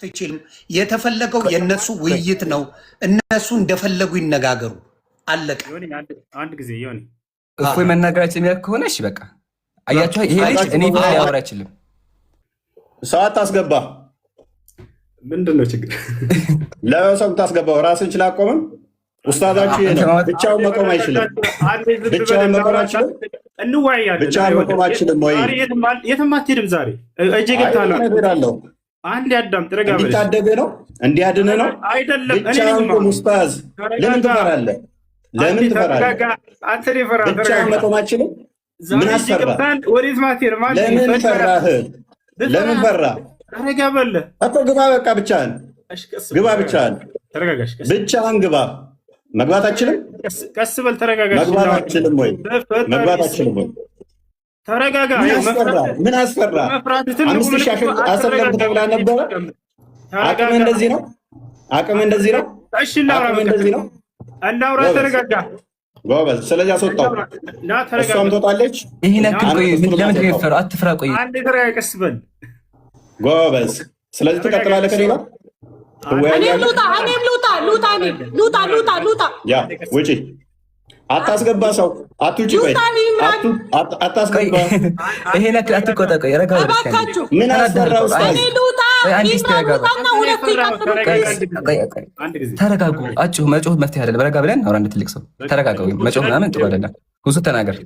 ትችልም የተፈለገው የነሱ ውይይት ነው። እነሱ እንደፈለጉ ይነጋገሩ። አለቀ። አንድ ጊዜ ይሁን እፎይ መናገራችን የሚያክ ከሆነ እሺ በቃ አያችሁ። ይሄ ልጅ እኔ ፊት ሊያወራ አይችልም። ሰዓት ታስገባ። ምንድነው ችግር? ለሰው ታስገባው። ራስን ችላ አቆምም። ኡስታዛችሁ ይሄ ነው። ብቻውን መቆም አይችልም። ብቻውን መቆም አይችልም። እንወያያለን። ብቻውን መቆም አይችልም ወይ? የትም አትሄድም። ዛሬ እጄ ገብታለሁ። አንድ ያዳም ጥረጋ በለሽ እንዲታደገ ነው እንዲያድነ ነው አይደለም። ብቻውን ቆም። ኡስታዝ ለምን ትፈራለህ? ለምን ትፈራለህ? አንተ ነው ብቻውን መቆም አይችልም። ምን አስፈራ? ለምን ፈራህ? ለምን ፈራ? ተረጋ በለ አቶ ግባ። በቃ ብቻህን ግባ። ብቻህን ብቻህን ግባ። መግባት አችልም። ቀስ በል ተረጋጋ። መግባት አችልም ወይ? መግባት አችልም ወይ? ተረጋጋ። ምን አስፈራ? 5000 አሰለም ተብላ ነበረ። አቅም እንደዚህ ነው። አቅም እንደዚህ ነው። እሺ እናውራ። እንደዚህ ነው። እናውራ። ተረጋጋ ጎበዝ። ስለዚህ አስወጣው። እሷም ትወጣለች። ይሄን ያክል ቆይ። ለምንድን ነው የፈራው? አትፍራ። ቆይ አንዴ ተረጋጋ። ቀስ በል ጎበዝ። ስለዚህ ትቀጥላለህ ከሌላ ሉጣ ያ ውጪ። አታስገባ ሰው አትውጪ። ቆይ አታስገባ። ይሄን ያክል አትቆጣ። ቆይ ረጋ በል። ምን አሰራው? ተረጋጉ። አጭሁ መጮህ መፍትሄ አይደለም። ረጋ ብለን አውራ። እንደ ትልቅ ሰው ተረጋጋ። መጮህ ምናምን ጥሩ አይደለም። ብዙ ተናገር።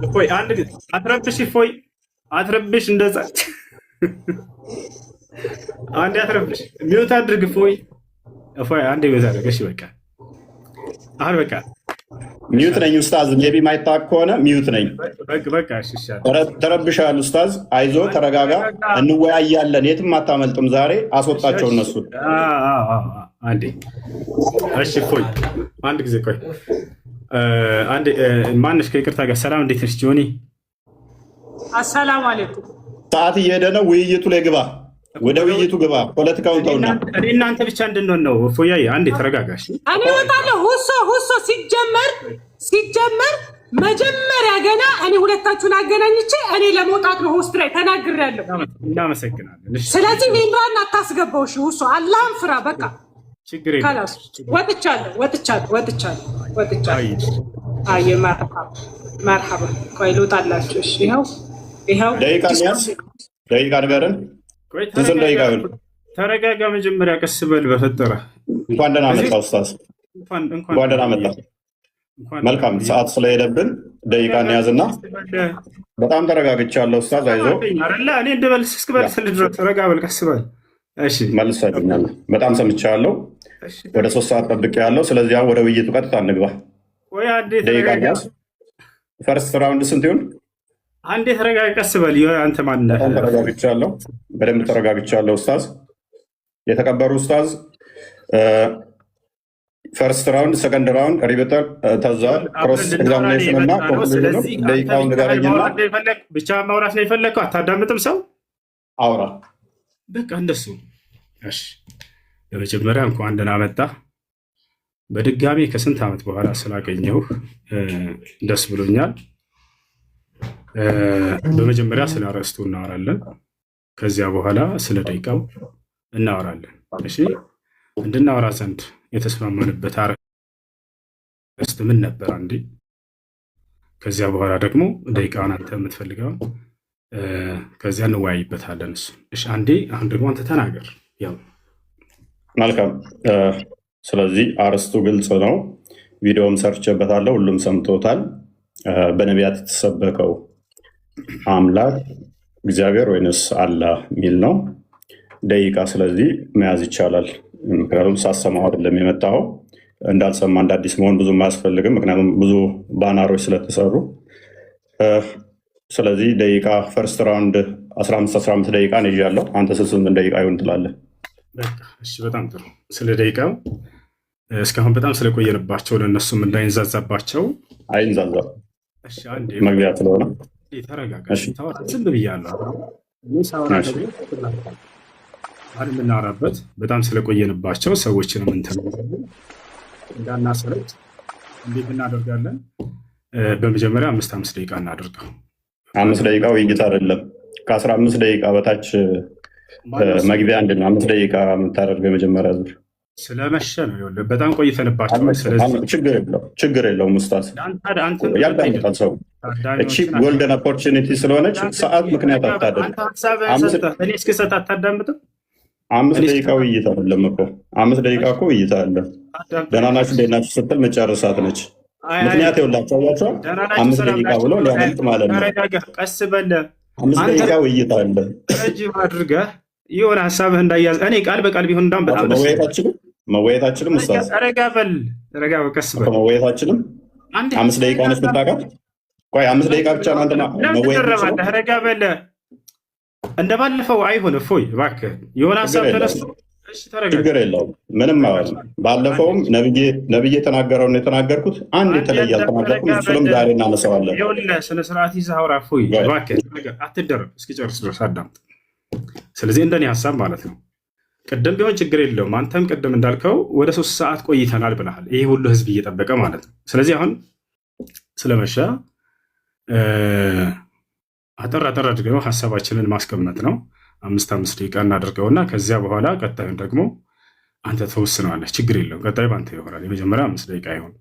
እፎይ አንድ ጊዜ አትረብሽ። እፎይ አትረብሽ። እንደዛ አንዴ አትረብሽ። ሚውት አድርግ። እፎይ አንዴ ሚውት አድርግ። እሺ በቃ አሁን በቃ ሚውት ነኝ ኡስታዝ። ሜቢ ማይታወቅ ከሆነ ሚውት ነኝ። በቃ እሺ ተረብሻል ኡስታዝ። አይዞ ተረጋጋ። እንወያያለን። የትም አታመልጥም። ዛሬ አስወጣቸው እነሱ። አንዴ እሺ እፎይ አንድ ጊዜ ቆይ። አንዴ ማንሽ ከይቅርታ ጋር ሰላም፣ እንዴት ነሽ ጆኒ? አሰላሙ አለይኩም። ሰዓት እየሄደ ነው። ውይይቱ ላይ ግባ። ወደ ውይይቱ ግባ። ፖለቲካውን ተውና እኔ እናንተ ብቻ እንድንሆን ነው። እፎያዬ አንዴ ተረጋጋሽ። እኔ እወጣለሁ። ሁሶ ሲጀመር መጀመሪያ ገና እኔ ሁለታችሁን አገናኝቼ እኔ ለመውጣት ነው ሆስት ላይ ተናግሬያለሁ። እናመሰግናለን። ስለዚህ ኢምራን አታስገባው። እሺ ሁሶ አላህን ፍራ። በቃ ችግር የለም። ወጥቻለሁ። አይ መርሐባ። ቆይ ልውጣላችሁ። እሺ ይኸው ደቂቃ ንገረን። ተረጋጋ። መጀመሪያ ቀስ በል በፈጠረ። እንኳን ደህና መጣ ኡስታዝ። እንኳን ደህና መጣ። መልካም ሰዓት ስለሄደብን ደቂቃ እንያዝና በጣም ተረጋግቻለሁ ኡስታዝ። አይዞህ እኔ እንደበልስ እስክበልስልህ ድረስ ተረጋ በል፣ ቀስ በል። እሺ መልሰኛል። በጣም ሰምቻለሁ። ወደ 3 ሰዓት ጠብቄያለሁ። ስለዚህ ወደ ውይይቱ ቀጥታ እንግባ። ደቂቃ እንያዝ። ፈርስት ራውንድ ስንት ይሁን? አንዴ ተረጋጋ፣ ቀስ በል። አንተ ማን ነህ? ተረጋግቻለሁ። በደንብ ተረጋግቻለሁ ኡስታዝ። የተከበሩ ኡስታዝ፣ ፈርስት ራውንድ፣ ሰከንድ ራውንድ ሪቤተር ተዛል ክሮስ ኤግዛሚኔሽን እና ኮንክሉዥን ደቂቃውን ንገረኝና ብቻ ማውራት ነው የፈለግከው። አታዳምጥም ሰው አውራ። በቃ እንደሱ። እሺ በመጀመሪያ እንኳን ደህና መጣ። በድጋሚ ከስንት ዓመት በኋላ ስላገኘሁህ ደስ ብሎኛል። በመጀመሪያ ስለ አርዕስቱ እናወራለን። ከዚያ በኋላ ስለ ደቂቃው እናወራለን። እሺ እንድናወራ ዘንድ የተስማማንበት አርዕስት ምን ነበር? አንዴ ከዚያ በኋላ ደግሞ ደቂቃውን አንተ የምትፈልገውን ከዚያ እንወያይበታለን። እሱ እሺ። አንዴ አሁን ደግሞ አንተ ተናገር። ያው መልካም። ስለዚህ አርዕስቱ ግልጽ ነው። ቪዲዮም ሰርቼበታለሁ። ሁሉም ሰምቶታል። በነቢያት የተሰበከው አምላክ እግዚአብሔር ወይንስ አላህ የሚል ነው። ደቂቃ ስለዚህ መያዝ ይቻላል። ምክንያቱም ሳሰማው አይደለም የመጣው። እንዳልሰማ እንደ አዲስ መሆን ብዙም አያስፈልግም። ምክንያቱም ብዙ ባናሮች ስለተሰሩ። ስለዚህ ደቂቃ ፈርስት ራውንድ 15 ደቂቃ ነው ይዣለሁ። አንተ 8 ደቂቃ ይሆን ትላለህ? እሺ በጣም ጥሩ። ስለ ደቂቃው እስካሁን በጣም ስለቆየንባቸው ለእነሱም እንዳይንዛዛባቸው። አይንዛዛም፣ መግቢያ ስለሆነ ተረጋጋ። ዝም ብያለሁ። የምናወራበት በጣም ስለቆየንባቸው ሰዎችን እንዳናሰለች እንዴት እናደርጋለን? በመጀመሪያ 5 ደቂቃ እናደርገው። 5 ደቂቃ ውይይት አይደለም። ከ15 ደቂቃ በታች መግቢያ አንድ ነው 5 ደቂቃ የምታደርገው የመጀመሪያ ዙር ስለመሸ ነው። ይኸውልህ በጣም ቆይተንባቸዋል። ስለዚህ ችግር የለውም ኡስታዝ ያዳምጣል ሰው። እቺ ጎልደን ኦፖርቹኒቲ ስለሆነች ሰዓት ምክንያት አታደርግ። እኔ እስክሰጥ አታዳምጥም? 5 ደቂቃ ውይይት አይደለም እኮ 5 ደቂቃ እኮ ውይይት አለ። ደህና ናችሁ እንዴት ናችሁ ስትል መጨረሳት ነች። ምክንያት ይኸውላችሁ አያችኋል። 5 ደቂቃ ብሎ ሊያመልጥ ማለት ነው። ቀስ በለ 5 ደቂቃ ውይይት አለ። ረጅም አድርገህ የሆነ ሀሳብህ እንዳያዝ እኔ ቃል በቃል ቢሆን እንዳውም በጣም መወያየታችንም ኡስታዝ ረጋ በል ቀስ በል መወያየታችንም 5 ደቂቃ ነች የምታውቃት። ቆይ 5 ደቂቃ ብቻ ነው አንተ መወያየት። ረጋ በል እንደባለፈው አይሆን። እፎይ እባክህ የሆነ ሀሳብ ተነስቶ ችግር የለውም ምንም ማለት ነው። ባለፈውም ነብዬ የተናገረውን የተናገርኩት አንድ የተለየ አልተናገርኩም። እሱንም ዛሬ እናነሳዋለን። ይኸውልህ ስነ ስርዓት ይዘህ አውራ። እፎይ እባክህ አትደረብ፣ እስኪጨርስ ድረስ አዳምጥ። ስለዚህ እንደኔ ሀሳብ ማለት ነው ቅድም ቢሆን ችግር የለውም። አንተም ቅድም እንዳልከው ወደ 3 ሰዓት ቆይተናል ብለሃል። ይሄ ሁሉ ህዝብ እየጠበቀ ማለት ነው። ስለዚህ አሁን ስለመሸ አጠር አድርገው ሀሳባችንን ማስቀመጥ ነው። 5 ደቂቃ እናደርገውና ከዚያ በኋላ ቀጣዩን ደግሞ አንተ ተወስነዋለህ። ችግር የለውም። ቀጣዩ በአንተ ይሆናል። የመጀመሪያ 5 ደቂቃ ይሆን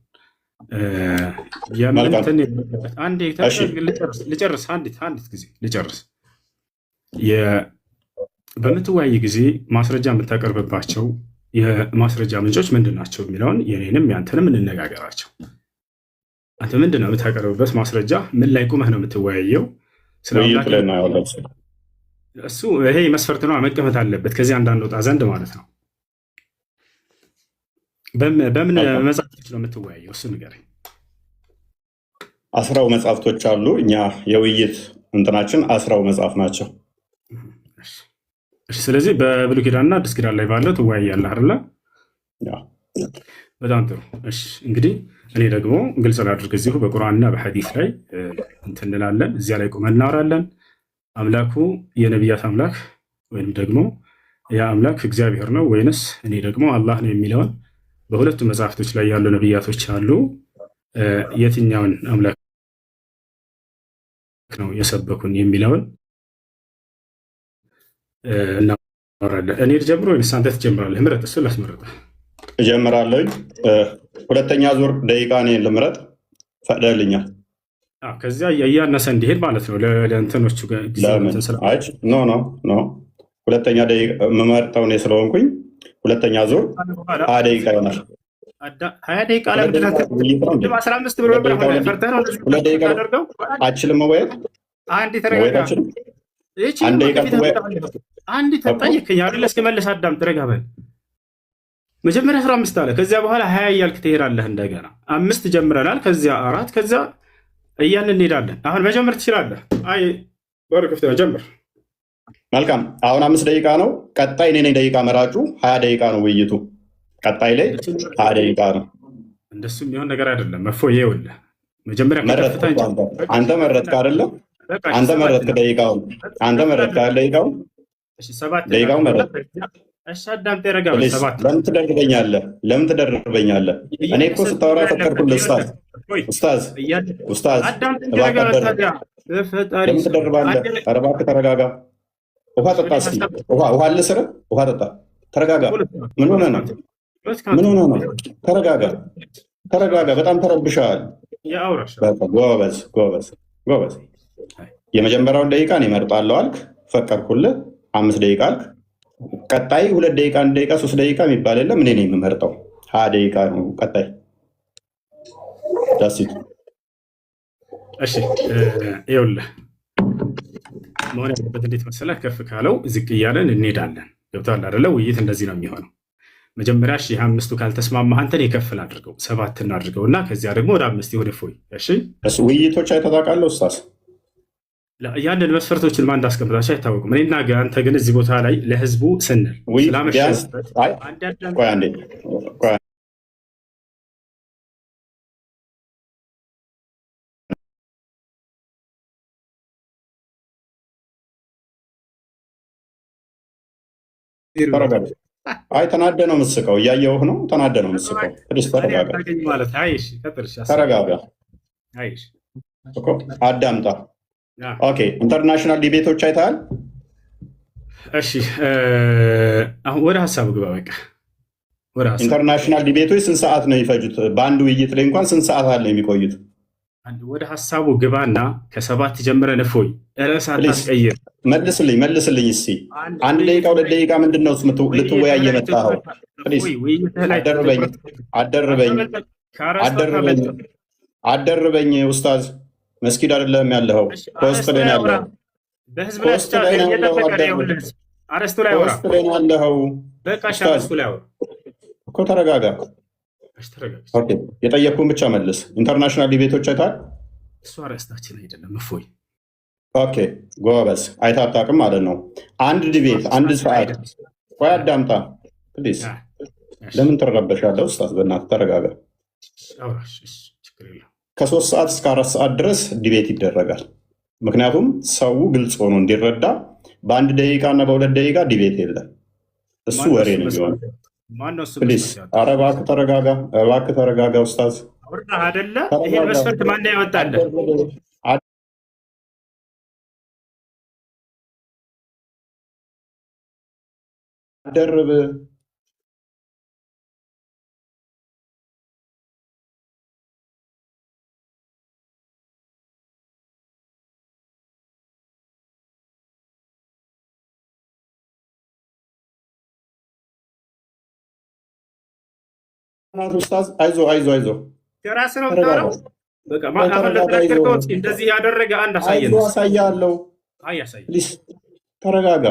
ልጨርስ። አንዲት ጊዜ ልጨርስ። በምትወያይ ጊዜ ማስረጃ የምታቀርብባቸው የማስረጃ ምንጮች ምንድን ናቸው የሚለውን የኔንም ያንተንም እንነጋገራቸው። አንተ ምንድን ነው የምታቀርብበት ማስረጃ? ምን ላይ ቁመህ ነው የምትወያየው? እሱ ይሄ መስፈርት ነው፣ መቀመጥ አለበት ከዚህ እንዳንወጣ ዘንድ ማለት ነው። በምን መጽሐፍቶች ነው የምትወያየው? እሱ ንገረኝ። 10 መጽሐፍቶች አሉ። እኛ የውይይት እንትናችን 10 መጽሐፍ ናቸው። ስለዚህ በብሉይ ኪዳንና አዲስ ኪዳን ላይ ባለው ትወያያለህ አይደለ? በጣም ጥሩ። እሺ እንግዲህ እኔ ደግሞ ግልጽ ላድርግ፣ እዚሁ በቁርአንና በሐዲስ ላይ እንትን እንላለን። እዚያ ላይ ቁመን እናወራለን። አምላኩ የነቢያት አምላክ ወይም ደግሞ ያ አምላክ እግዚአብሔር ነው ወይንስ እኔ ደግሞ አላህ ነው የሚለውን በሁለቱ መጽሐፍቶች ላይ ያሉ ነቢያቶች አሉ። የትኛውን አምላክ ነው የሰበኩን የሚለውን እናወራለን። እኔ ልጀምር ወይንስ አንተ ትጀምራለህ? ምረጥ። እሱን ላስመረጠህ እጀምራለሁ። ሁለተኛ ዙር ደቂቃ እኔ ልምረጥ፣ ፈቅደልኛል። ከዚያ እያነሰ እንዲሄድ ማለት ነው። ለእንትኖቹ ኖ ሁለተኛ ደቂቃ የምመርጠው እኔ ስለሆንኩኝ ሁለተኛ ዙር 20 ደቂቃ ይሆናል። 20 ደቂቃ ለምንድነው 15 ብሎ አደርገው? አችልም መወያየት አንድ ተጠየቅኝ አይደል? እስኪመልስ አዳም ረጋ በል። መጀመሪያ 15 አለ፣ ከዚያ በኋላ 20 እያልክ ትሄዳለህ። እንደገና 5 ጀምረናል፣ ከዚያ 4፣ ከዚያ እያልን እንሄዳለን። አሁን መጀመር ትችላለህ። አይ በረከፍት ጀምር። መልካም። አሁን 5 ደቂቃ ነው። ቀጣይ እኔ ነኝ ደቂቃ መራጩ። 20 ደቂቃ ነው ውይይቱ። ቀጣይ ላይ 20 ደቂቃ ነው። እንደሱ የሚሆን ነገር አይደለም። እፎይ ይኸውልህ፣ መጀመሪያ አንተ መረጥክ አይደለም? አንተ መረጥክ ደቂቃውን። አንተ መረጥክ ደቂቃውን። ደቂቃውን መረጥክ። እሺ አዳምጥ፣ ረጋ በል። 7 ለምን ትደርበኛለህ? ለምን ትደርበኛለህ? እኔ እኮ ስታወራ ፈቀድኩልህ። ኡስታዝ ለምን ትደርባለህ? ኧረ እባክህ ተረጋጋ። ውሃ ጠጣ እስኪ። ውሃ ልስርህ? ውሃ ጠጣ። ተረጋጋ። ምን ሆነህ ነው? ተረጋጋ። በጣም ተረብሸሃል። ጎበዝ። የመጀመሪያውን ደቂቃ እኔ እመርጣለሁ አልክ፣ ፈቀድኩልህ። 5 ደቂቃ አልክ። ቀጣይ 2 ደቂቃ፣ 1 ደቂቃ፣ 3 ደቂቃ የሚባል የለም። እኔ ነኝ የምመርጠው። 20 ደቂቃ ነው ቀጣይ። ዳሲት እሺ፣ ይኸውልህ መሆን ያለበት እንዴት መሰለህ? ከፍ ካለው ዝቅ እያለን እንሄዳለን። ገብቶሃል አይደለ? ውይይት እንደዚህ ነው የሚሆነው። መጀመሪያ 5ቱ ካልተስማማህ አንተን የከፍል አድርገው 7 እናድርገው እና ከዚያ ደግሞ ወደ 5 ወደ ፎይ። እሺ ውይይቶች አይተጣቃለሁ ኡስታዝ። ያንን መስፈርቶችን ማን እንዳስቀምጣቸው አይታወቅም። እኔና አንተ ግን እዚህ ቦታ ላይ ለህዝቡ ስንል አይ ተናደ ነው የምትስቀው። እያየሁህ ነው። ተናደ ነው የምትስቀው። ተረጋጋ። አዳምጣ። ኦኬ ኢንተርናሽናል ዲቤቶች አይተሃል? እሺ አሁን ወደ ሀሳቡ ግባ። በቃ ወደ ሀሳቡ። ኢንተርናሽናል ዲቤቶች ስንት ሰዓት ነው የሚፈጁት? በአንድ ውይይት ላይ እንኳን ስንት ሰዓት አለ የሚቆዩት? ወደ ሀሳቡ ግባና ከሰባት ጀምረን እፎይ ርዕስ አታስቀይር። መልስልኝ እስኪ 1 ደቂቃ 2 ደቂቃ ምንድን ነው ልትወያይ የመጣኸው? አደርበኝ ኡስታዝ፣ መስጊድ አይደለም ያለኸው፣ ፖስት ላይ ነው ያለኸው። ፖስት ላይ ነው ያለኸው እኮ። ተረጋጋ። የጠየቅኩህን ብቻ መልስ። ኢንተርናሽናል ዲቤቶች አይተሃል? እሱ አርዕስታችን አይደለም እፎይ። ኦኬ ጎበዝ። አይተህ አታውቅም ማለት ነው። አንድ ዲቤት 1 ሰዓት። ቆይ አዳምጣ ፕሊዝ። ለምን ትረበሻለህ ኡስታዝ? በእናትህ ተረጋጋ። ከ3 ሰዓት እስከ 4 ሰዓት ድረስ ዲቤት ይደረጋል። ምክንያቱም ሰው ግልጽ ሆኖ እንዲረዳ በ1 ደቂቃ እና በ2 ደቂቃ ዲቤት የለም። እሱ ወሬ ነው የሚሆነው። ፕሊዝ ኧረ እባክህ ተረጋጋ ኡስታዝ። አይደለ ይሄን መስፈርት ማን ያወጣልህ? አደርብ ኡስታዝ አይዞ ከራስ ነው ታረው። በቃ እንደዚህ ያደረገ አንድ አሳያለሁ። ፕሊዝ ተረጋጋ።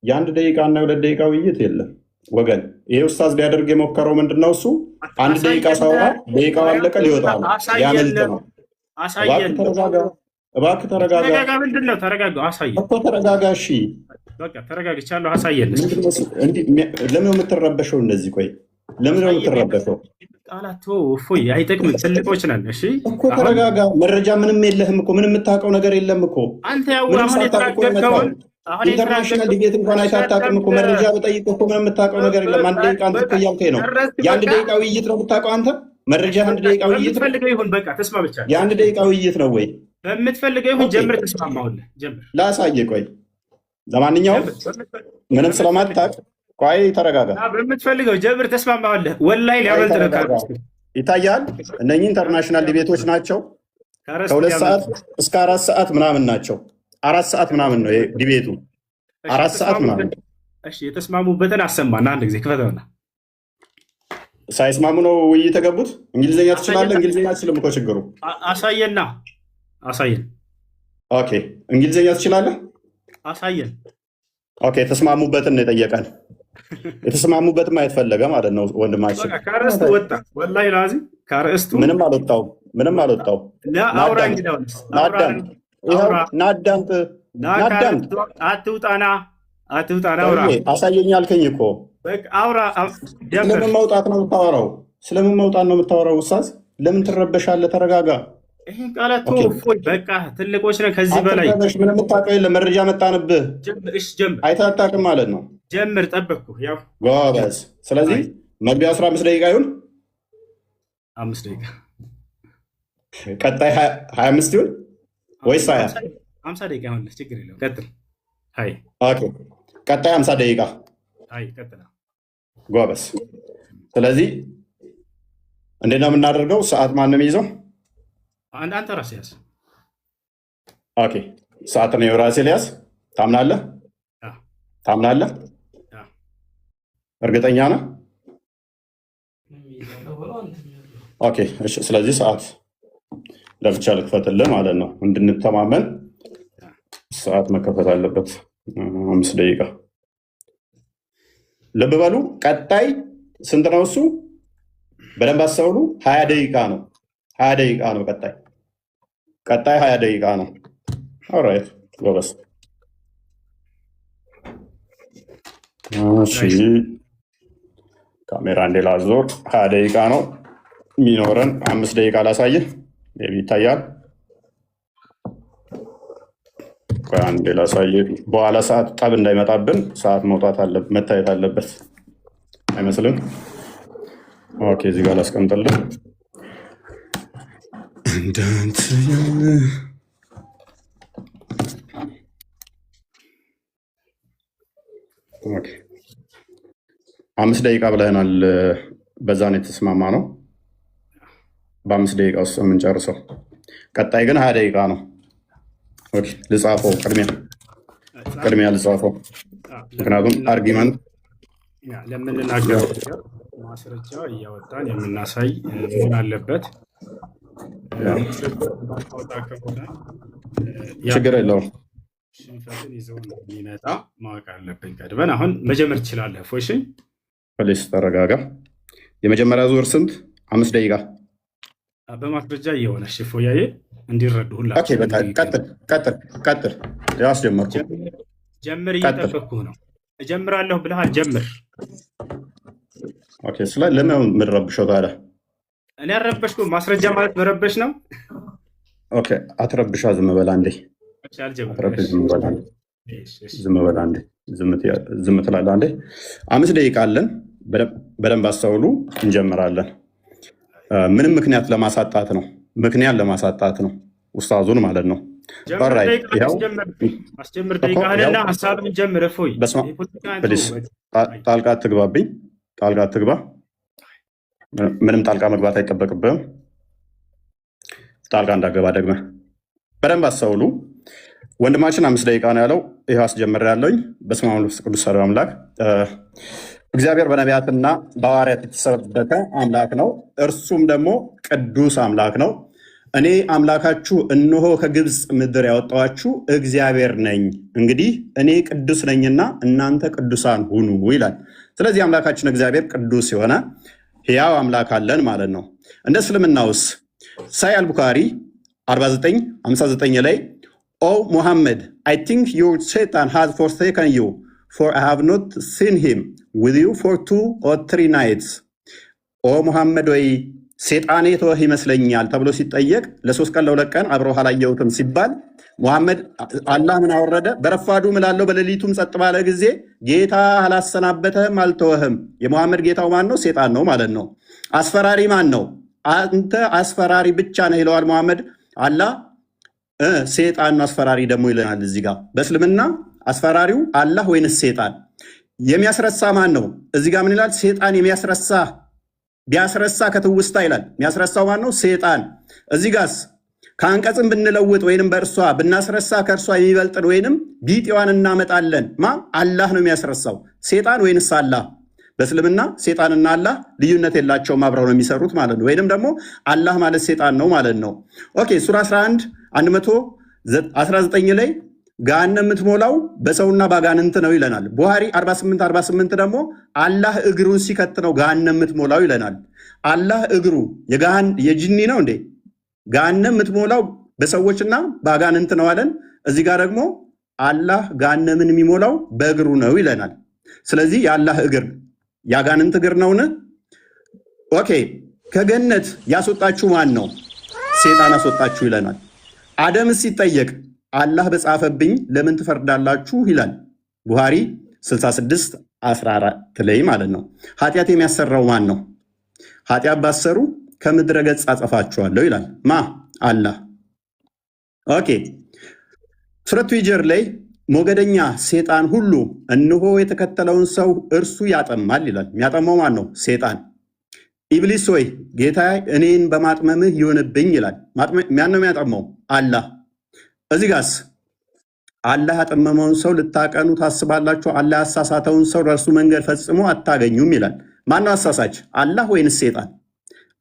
የ1 ደቂቃ እና 2 ደቂቃ ውይይት የለም ወገን። ይሄ ኡስታዝ ሊያደርግ የሞከረው ምንድነው? እሱ 1 ደቂቃ ሳወራ ደቂቃው አለቀ ሊወጣ ነው። ያመልጥ ነው። እባክህ ተረጋጋ። ምንድነው? ተረጋጋ። አሳየን እኮ ተረጋጋ። እሺ በቃ ተረጋግቻለሁ። አሳየን። ለምን የምትረበሸው እንደዚህ? ቆይ ለምን ነው የምትረበሸው? ቃላቶ እፎይ አይጠቅምም። ትልቆች ነን። እሺ እኮ ተረጋጋ። መረጃ ምንም የለህም እኮ፣ ምንም የምታውቀው ነገር የለም እኮ አንተ። ያው አሁን የተናገርከውን ኢንተርናሽናል ዲቤት እንኳን አይተህ አታውቅም እኮ። መረጃ በጠይቅ እኮ ምንም የምታውቀው ነገር የለም። 1 ደቂቃ አንተ እኮ እያልከኝ ነው። የ1 ደቂቃ ውይይት ነው የምታውቀው አንተ። መረጃ 1 ደቂቃ ውይይት ነው። በምትፈልገው ይሁን በቃ ተስማምቻለሁ። የ1 ደቂቃ ውይይት ነው ወይ? በምትፈልገው ይሁን። ጀምር። ተስማማሁልህ። ጀምር። ላሳየህ። ቆይ ለማንኛውም ምንም ስለማታውቅ ቆይ ተረጋጋ። በምትፈልገው ጀምር። ተስማማሁልህ። ወላሂ ሊያመልጥ ነው። ይታያል። እነኚህ ኢንተርናሽናል ዲቤቶች ናቸው። ከ2 ሰዓት እስከ 4 ሰዓት ምናምን ናቸው። 4 ሰዓት ምናምን ነው ዲቤቱ። 4 ሰዓት ምናምን። እሺ የተስማሙበትን አሰማና አንድ ጊዜ ክፈተውና። ሳይስማሙ ነው ውይይት የተገቡት። እንግሊዝኛ ትችላለህ? እንግሊዝኛ አትችልም እኮ ችግሩ። አሳየን። ኦኬ እንግሊዝኛ ትችላለህ? አሳየን። ኦኬ የተስማሙበትን ነው የጠየቀን። የተስማሙበትን ማየት ፈለገ ማለት ነው ወንድማችን። ከርዕስቱ ወጣ። ወላሂ ላዚም ከርዕስቱ ምንም አልወጣውም። ናዳምጥ። አትውጣና አውራ። አሳየኝ አልከኝ እኮ። አውራ። ስለምን መውጣት ነው የምታወራው? ስለምን መውጣት ነው የምታወራው? ኡስታዝ ለምን ትረበሻለህ? ተረጋጋ። ይህን ቃላት እፎይ። በቃ ትልቆች ነን። ከዚህ በላይ ምንም የምታውቀው የለም። መረጃ መጣንብህ። ጀምር። አይተህ አታውቅም ማለት ነው። ጀምር። ጠበቅኩ። ያው ጎበዝ። ስለዚህ መግቢያ 15 ደቂቃ ይሁን። 5 ደቂቃ። ቀጣይ 25 ይሁን ወይስ 20? 50 ደቂቃ ይሁን። ችግር የለውም። ቀጥል። ኦኬ ቀጣይ 50 ደቂቃ። ቀጥል። ጎበዝ። ስለዚህ እንዴት ነው የምናደርገው? ሰዓት ማን ነው የሚይዘው? አንተ ራስህ ያዝ። ኦኬ ሰዓት ነው የራሴ ሊያዝ። ታምናለህ? እርግጠኛ ነህ? ኦኬ እሺ። ስለዚህ ሰዓት ለብቻ ልክፈትልህ ማለት ነው እንድንተማመን። ሰዓት መከፈት አለበት። 5 ደቂቃ። ልብ በሉ። ቀጣይ ስንት ነው እሱ? በደንብ አስተውሉ። 20 ደቂቃ ነው። 20 ደቂቃ ነው። ቀጣይ 20 ደቂቃ ነው። ኦልራይት ጎበዝ። እሺ ካሜራ እንዴ ላዞር። 20 ደቂቃ ነው የሚኖረን። 5 ደቂቃ ላሳይህ። ይታያል። አንዴ ላሳይህ። በኋላ ሰዓት ጠብ እንዳይመጣብን ሰዓት መታየት አለበት አይመስልም? ኦኬ እዚህ ጋር ላስቀምጥልህ። ኦኬ። 5 ደቂቃ ብለናል። በዛ ነው የተስማማ ነው። በ5 ደቂቃ ውስጥ የምንጨርሰው። ቀጣይ ግን 20 ደቂቃ ነው። ኦኬ፣ ልጻፈው። ቅድሚያ ልጻፈው፣ ምክንያቱም አርጊመንት ለምንናገረው ነገር ማስረጃ እያወጣን የምናሳይ መሆን አለበት። ችግር የለውም። ሽንፈትን ይዘው የሚመጣ ማወቅ አለብን ቀድመን። አሁን መጀመር ትችላለህ። ፎሽ ፖሊስ ተረጋጋ። የመጀመሪያ ዙር ስንት? 5 ደቂቃ በማስረጃ እየሆነ ሽፎያዬ እንዲረዱ ቀጥል። ያስጀመርኩ ጀምር፣ እየጠበቅኩህ ነው። እጀምራለሁ ብለሃል፣ ጀምር። ስለ ለምን የምንረብሸው ታዲያ? እኔ አልረበሽኩም። ማስረጃ ማለት መረበሽ ነው። አትረብሻ። ዝም በላ እንዴ! ዝም ትላለህ እንዴ? 5 ደቂቃ አለን። በደንብ አስተውሉ። እንጀምራለን። ምንም ምክንያት ለማሳጣት ነው። ኡስታዙን ማለት ነው። አስጀምር ደቂቃህንና ሀሳብን ጀምር። እፎይ ጣልቃ አትግባ። ምንም ጣልቃ መግባት አይጠበቅብህም። ጣልቃ እንዳገባ ደግመህ በደንብ አስተውሉ። ወንድማችን 5 ደቂቃ ነው ያለው። ይህ አስጀምር ያለውኝ በስመ አብ ወወልድ ቅዱስ አሐዱ አምላክ። እግዚአብሔር በነቢያትና በሐዋርያት የተሰበከ አምላክ ነው። እርሱም ደግሞ ቅዱስ አምላክ ነው። እኔ አምላካችሁ እነሆ ከግብፅ ምድር ያወጣኋችሁ እግዚአብሔር ነኝ። እንግዲህ እኔ ቅዱስ ነኝና እናንተ ቅዱሳን ሁኑ ይላል። ስለዚህ አምላካችን እግዚአብሔር ቅዱስ የሆነ ሕያው አምላክ አለን ማለት ነው። እንደ እስልምናውስ ሳሂህ አልቡኻሪ 49:59 ላይ ኦ ሙሐመድ አይ ቲንክ ዩር ሴጣን ሃዝ ፎርሴከን ዩ ፎር አይ ሃቭ ኖት ሲን ሂም ዊዝ ዩ ፎር 2 or 3 nights። ኦ ሙሐመድ ወይ ሴጣኔ ተወህ ይመስለኛል ተብሎ ሲጠየቅ ለ3 ቀን ለ2 ቀን አብረው አላየሁትም ሲባል ሙሐመድ አላህ ምን አወረደ? በረፋዱ ምላለው በሌሊቱም ጸጥ ባለ ጊዜ ጌታ አላሰናበተህም አልተወህም። የሙሐመድ ጌታው ማን ነው? ሴጣን ነው ማለት ነው። አስፈራሪ ማን ነው? አንተ አስፈራሪ ብቻ ነህ ይለዋል ሙሐመድ። አላህ ሴጣን አስፈራሪ ደግሞ ይለናል። እዚህ ጋር በእስልምና አስፈራሪው አላህ ወይንስ ሴጣን? የሚያስረሳ ማን ነው? እዚህ ጋር ምን ይላል? ሴጣን የሚያስረሳ ቢያስረሳ ከትውስታ ይላል። የሚያስረሳው ማን ነው? ሴጣን። እዚህ ጋርስ ከአንቀጽም ብንለውጥ ወይንም በእርሷ ብናስረሳ ከእርሷ የሚበልጥን ወይንም ቢጤዋን እናመጣለን። አላህ ነው የሚያስረሳው። ሴጣን ወይንስ አላህ? በእስልምና ሴጣንና አላህ ልዩነት የላቸውም፣ አብረው ነው የሚሰሩት ማለት ነው። ወይንም ደግሞ አላህ ማለት ሴጣን ነው ማለት ነው። ኦኬ ሱራ 11:119 ላይ ገሃነም የምትሞላው በሰውና ባጋንንት ነው ይለናል። ቡሃሪ 48:48 ደግሞ አላህ እግሩን ሲከት ነው ገሃነም የምትሞላው ይለናል። አላህ እግሩ የጅኒ ነው እንዴ? ገሃነም የምትሞላው በሰዎችና ባጋንንት ነው አለን። እዚህ ጋር ደግሞ አላህ ገሃነምን የሚሞላው በእግሩ ነው ይለናል። ስለዚህ የአላህ እግር ያጋንንት እግር ነውን? ኦኬ ከገነት ያስወጣችሁ ማን ነው? ሴጣን አስወጣችሁ ይለናል። አደምስ ሲጠየቅ አላህ በጻፈብኝ ለምን ትፈርዳላችሁ ይላል። ቡሃሪ 66:14 ላይ ማለት ነው። ኃጢአት የሚያሰራው ማን ነው? ኃጢአት ባሰሩ ከምድረ ገጽ አጠፋችኋለሁ ይላል። አላህ። ኦኬ ሱረቱ ሂጅር ላይ ሞገደኛ ሴጣን ሁሉ እነሆ የተከተለውን ሰው እርሱ ያጠማል ይላል። የሚያጠማው ማን ነው? ሴጣን። ኢብሊስ ሆይ ጌታ እኔን በማጥመምህ ይሆንብኝ ይላል። ማን ነው የሚያጠማው? አላህ። እዚህ ጋስ አላህ ያጠመመውን ሰው ልታቀኑ ታስባላችሁ፣ አላህ ያሳሳተውን ሰው ለእርሱ መንገድ ፈጽሞ አታገኙም ይላል። ማነው አሳሳች? አላህ ወይንስ ሴጣን?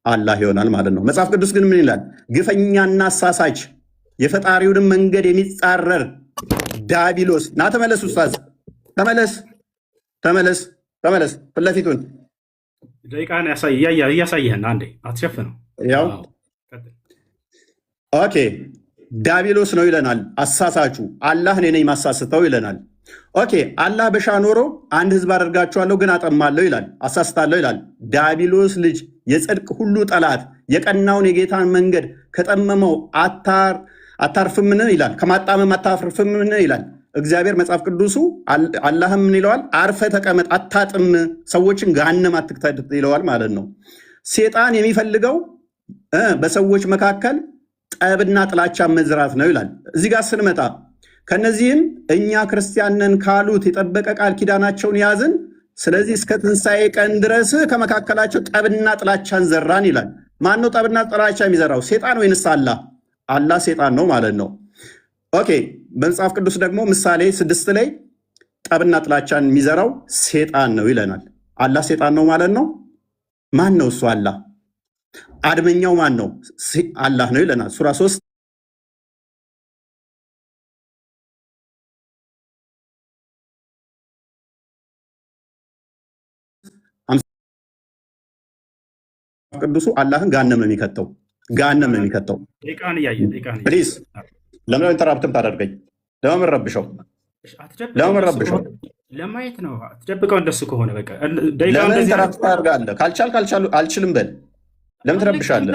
አላህ ይሆናል ማለት ነው። መጽሐፍ ቅዱስ ግን ምን ይላል? ግፈኛና አሳሳች የፈጣሪውንም መንገድ የሚጻረር ዳቢሎስ። ና ተመለስ ኡስታዝ፣ ተመለስ ፊት ለፊቱን ደቂቃን እያሳየህን አንዴ አትሸፍነው። ያው ኦኬ ዳቢሎስ ነው ይለናል። አሳሳቹ አላህ እኔ ነኝ ማሳስተው ይለናል። ኦኬ አላህ በሻ ኖሮ አንድ ህዝብ አደርጋችኋለሁ ግን አጠማለሁ ይላል፣ አሳስታለሁ ይላል። ዳቢሎስ ልጅ የጽድቅ ሁሉ ጠላት የቀናውን የጌታን መንገድ ከጠመመው አታርፍምን ይላል፣ ከማጣመም አታርፍምን ይላል እግዚአብሔር። መጽሐፍ ቅዱሱ አላህም ምን ይለዋል? አርፈ ተቀመጥ፣ አታጥም፣ ሰዎችን ገሃነም አትክተት ይለዋል ማለት ነው። ሴጣን የሚፈልገው በሰዎች መካከል ጠብና ጥላቻ መዝራት ነው ይላል። እዚህ ጋር ስንመጣ ከነዚህም እኛ ክርስቲያንን ካሉት የጠበቀ ቃል ኪዳናቸውን ያዝን። ስለዚህ እስከ ትንሣኤ ቀን ድረስ ከመካከላቸው ጠብና ጥላቻን ዘራን ይላል። ማን ነው ጠብና ጥላቻ የሚዘራው? ሴጣን ወይንስ አላህ? አላህ ሴጣን ነው ማለት ነው። ኦኬ። በመጽሐፍ ቅዱስ ደግሞ ምሳሌ 6 ላይ ጠብና ጥላቻን የሚዘራው ሴጣን ነው ይለናል። አላህ ሴጣን ነው ማለት ነው። ማን ነው እሱ? አላህ። አድመኛው ማን ነው? አላህ ነው ይለናል። ሱራ 3 ቅዱሱ አላህን ገሃነም ነው የሚከተው። ገሃነም ነው የሚከተው። ፕሊዝ ለምን ኢንተራፕት ታደርገኝ? ለምን ረብሸው? ለምን ረብሸው? ለማየት ነው። አትደብቀው። እንደሱ ከሆነ በቃ ለምን ኢንተራፕት ታደርጋለህ? አልችልም በል። ለምን ትረብሻለህ?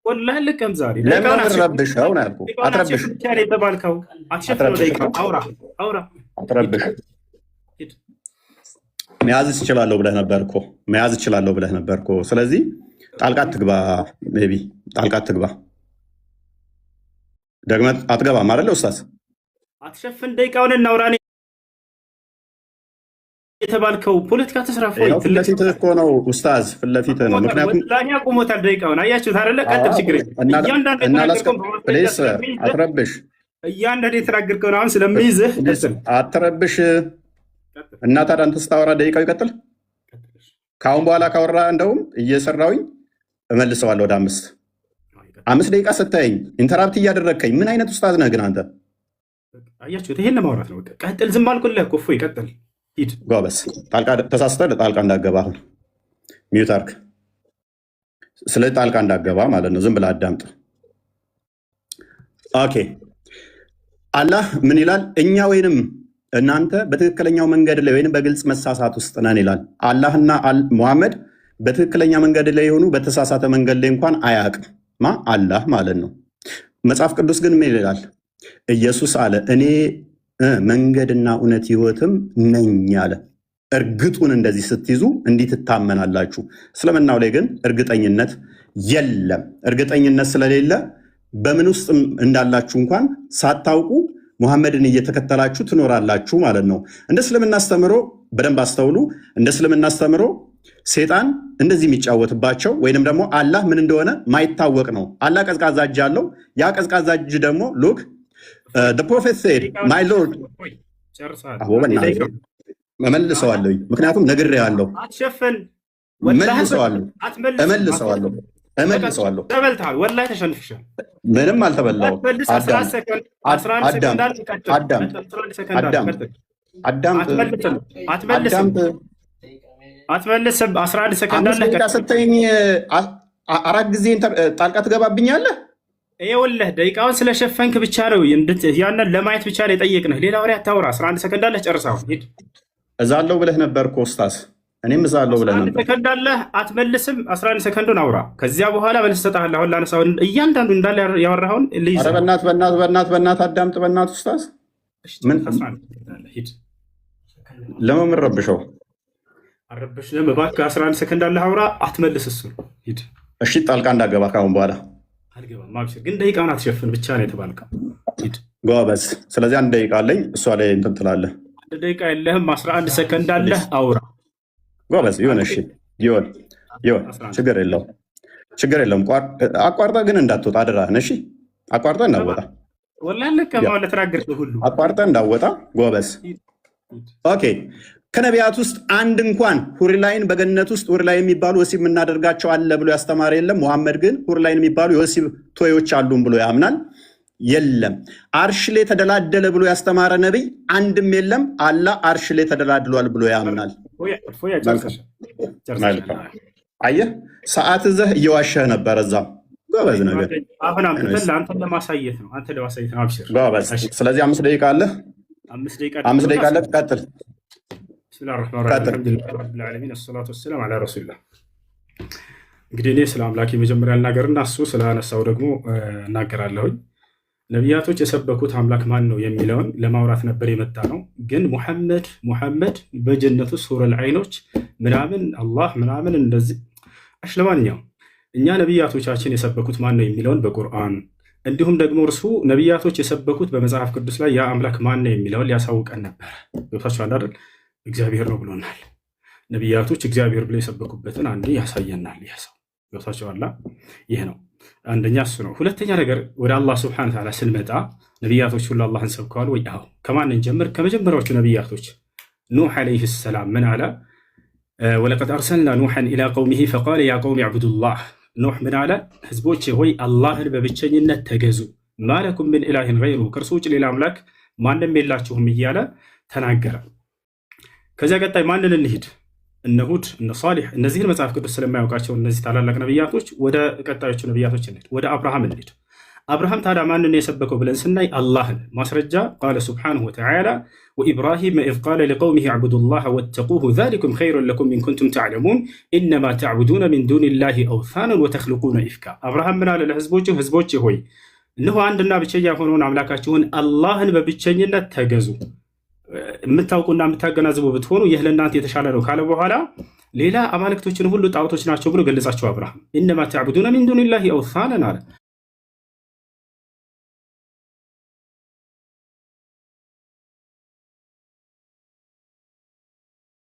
ወላሂ ልቀም ዛሬ ለምን ረብሸው ነው ያልኩህ። አትረብሽ። አትረብሽ። መያዝ እችላለሁ ብለህ ነበር እኮ። ስለዚህ ጣልቃ አትግባ። ሜይ ቢ ጣልቃ አትግባ። ደግመህ አትገባም አይደለ ኡስታዝ? አትሸፍን። ደቂቃውን እናውራ የተባልከው ፖለቲካ ተስራፎ ፊት ለፊትህ እኮ ነው ኡስታዝ፣ ፊት ለፊትህ ነው። ምክንያቱም ወላሂ አቁሞታል ደቂቃውን። አያችሁት አይደለ? ቀጥል። ችግር አትረብሽ። እያንዳንዱ የተናገርከውን አሁን ስለሚይዝህ አትረብሽ። እና ታዲያ አንተ ስታወራ ደቂቃው ይቀጥል። ከአሁን በኋላ ካወራ እንደውም እየሰራውኝ እመልሰዋለሁ ወደ 5 ደቂቃ ስታየኝ ኢንተራፕት እያደረግከኝ ምን አይነት ኡስታዝ ነህ ግን አንተ? አያችሁት? ይሄን ለማውራት ነው። ቀጥል። ዝም አልኩልህ እኮ። እፎይ ቀጥል። ሂድ ጎበዝ። ተሳስተህ ጣልቃ እንዳገባ አሁን ሚዩት አድርግ። ስለዚህ ጣልቃ እንዳገባ ማለት ነው። ዝም ብለህ አዳምጥ። ኦኬ። አላህ ምን ይላል? እኛ ወይንም እናንተ በትክክለኛው መንገድ ላይ ወይንም በግልጽ መሳሳት ውስጥ ነን ይላል። አላህና ሙሐመድ በትክክለኛ መንገድ ላይ የሆኑ በተሳሳተ መንገድ ላይ እንኳን አያውቅም። አላህ ማለት ነው። መጽሐፍ ቅዱስ ግን ምን ይላል? ኢየሱስ አለ እኔ መንገድና እውነት ሕይወትም ነኝ አለ። እርግጡን እንደዚህ ስትይዙ እንዲህ ትታመናላችሁ። እስልምናው ላይ ግን እርግጠኝነት የለም። እርግጠኝነት ስለሌለ በምን ውስጥ እንዳላችሁ እንኳን ሳታውቁ ሙሐመድን እየተከተላችሁ ትኖራላችሁ ማለት ነው። እንደ እስልምና አስተምሮ በደንብ አስተውሉ። እንደ እስልምና አስተምሮ ሴጣን እንደዚህ የሚጫወትባቸው ወይንም ደግሞ አላህ ምን እንደሆነ ማይታወቅ ነው። አላህ ቀዝቃዛ እጅ አለው። ያ ቀዝቃዛ እጅ ደግሞ ሉክ ፕሮፌት ሴድ ማይ ሎርድ እመልሰዋለሁ። ምክንያቱም ነግሬሃለሁ። እመልሰዋለሁ። ተበልተሃል። ወላሂ ተሸንፍሻል። ምንም አልተበላሁም። አትመልስም። 11 ሰከንድ አለ። ስትይኝ 4 ጊዜ ጣልቃ ትገባብኛለህ። ይኸውልህ ደቂቃውን ስለሸፈንክ ብቻ ነው ያንን ለማየት ብቻ ነው የጠየቅንህ። ሌላ ወሬ አታውራ። 11 ሰከንድ አለህ። ጨርሰው ሂድ። እዛለሁ ብለህ ነበር እኮ ኡስታዝ። እኔም እዛለሁ ብለህ ነበር። 11 ሰከንድ አለህ። አትመልስም። 11 ሰከንዱን አውራ። ከዚያ በኋላ መልስ እሰጥሃለሁ። አሁን ላነሳው እያንዳንዱ እንዳለ ያወራኸውን ልይዝ። ኧረ በእናትህ አዳምጥ። በእናትህ ኡስታዝ ምን ለምን ረብሸው? አረብሽም እባክህ። 11 ሰከንድ አለህ። አውራ። አትመልስ። እሱ ሂድ። እሺ ጣልቃ እንዳገባ ካሁን በኋላ አልገባም። ማብሽር ግን ደቂቃውን አትሸፍን ብቻ ነው የተባልከው። ሂድ ጎበዝ። ስለዚህ 1 ደቂቃ አለኝ። እሷ ላይ እንትን ትላለህ። 1 ደቂቃ የለህም። 11 ሰከንድ አለህ። አውራ ጎበዝ። ይሁን። እሺ ይሁን። ችግር የለውም። አቋርጠህ ግን እንዳትወጣ አደራህን። እሺ አቋርጠህ እንዳትወጣ። ወላሂ ለከማው ለተናገርከው ሁሉ አቋርጠህ እንዳትወጣ። ጎበዝ። ኦኬ። ከነቢያት ውስጥ አንድ እንኳን ሁርላይን በገነት ውስጥ ሁርላይን የሚባሉ ወሲብ የምናደርጋቸው አለ ብሎ ያስተማረ የለም። ሙሐመድ ግን ሁርላይን የሚባሉ የወሲብ ቶዮች አሉን ብሎ ያምናል። የለም። አርሽ ላይ ተደላደለ ብሎ ያስተማረ ነቢይ አንድም የለም። አላህ አርሽ ላይ ተደላድሏል ብሎ ያምናል። አየህ፣ ሰዓት እዘህ እየዋሸህ ነበር። እዛም ጎበዝ ነገር አሁን አንተን ለማሳየት ነው። አብሽር ጎበዝ። ስለዚህ 5 ደቂቃ አለህ። 5 ደቂቃ አለህ። ቀጥል። እንግዲህ እኔ ስለ አምላክ የመጀመሪያ ልናገርና እሱ ስላነሳው ደግሞ እናገራለሁኝ። ነቢያቶች የሰበኩት አምላክ ማን ነው የሚለውን ለማውራት ነበር የመጣ ነው። ግን ሙሐመድ በጀነቱ ሱረል አይኖች ምናምን አላህ ምናምን እንደዚህ ለማንኛውም እኛ ነቢያቶቻችን የሰበኩት ማን ነው የሚለውን በቁርአን እንዲሁም ደግሞ እርሱ ነቢያቶች የሰበኩት በመጽሐፍ ቅዱስ ላይ ያ አምላክ ማን ነው የሚለውን ሊያሳውቀን ነበር። ገብታችኋል አይደል? እግዚአብሔር ነው ብሎናል። ነቢያቶች እግዚአብሔር ብለው የሰበኩበትን አንዱ ያሳየናል። ይህ ሰው ገብታችኋል። ይህ ነው አንደኛ እሱ ነው። ሁለተኛ ነገር ወደ አላህ ስብሐነ ወተዓላ ስንመጣ ነቢያቶች ሁሉ አላህን ሰብከዋል ወይ? አዎ። ከማን እንጀምር? ከመጀመሪያዎቹ ነቢያቶች ኑሕ ዓለይሂ ሰላም ምን አለ? ወለቀድ አርሰልና ኑሐን ኢላ ቀውሚሂ ፈቃለ ያ ቀውም ዕቡዱላህ። ኑሕ ምን አለ? ህዝቦቼ ሆይ አላህን በብቸኝነት ተገዙ፣ ማለኩም ምን ኢላሂን ገይሩ፣ ከእርሱ ውጭ ሌላ አምላክ ማንም የላችሁም እያለ ተናገረ። ከዚያ ቀጣይ ማንን እንሂድ? እነ ሁድ፣ እነ ሷሊሕ። እነዚህን መጽሐፍ ቅዱስ ስለማያውቃቸው እነዚህ ታላላቅ ነቢያቶች ወደ ቀጣዮቹ ነቢያቶች እንሂድ። ወደ አብርሃም እንሂድ። አብርሃም ታዲያ ማንን የሰበከው ብለን ስናይ አላህን። ማስረጃ ቃለ ሱብሓነሁ ወተዓላ ወኢብራሂም ኢዝ ቃለ ሊቀውሚሂ ዕቡዱላህ ወተቁሁ ዛሊኩም ኸይሩን ለኩም ኢን ኩንቱም ተዕለሙን ኢነማ ተዕቡዱነ ሚን ዱኒላሂ አውሳነን ወተኽሉቁነ ኢፍካ። አብርሃም ምን አለ ለህዝቦቹ? ህዝቦቼ ሆይ እነሆ አንድና ብቸኛ የሆነውን አምላካችሁን አላህን በብቸኝነት ተገዙ፣ የምታውቁና የምታገናዝቡ ብትሆኑ ይህ ለእናንተ የተሻለ ነው ካለ በኋላ ሌላ አማልክቶችን ሁሉ ጣዖቶች ናቸው ብሎ ገለጻቸው። አብርሃም ኢነማ ተዕቡዱነ ሚን ዱኒላሂ አውሳነን አለ።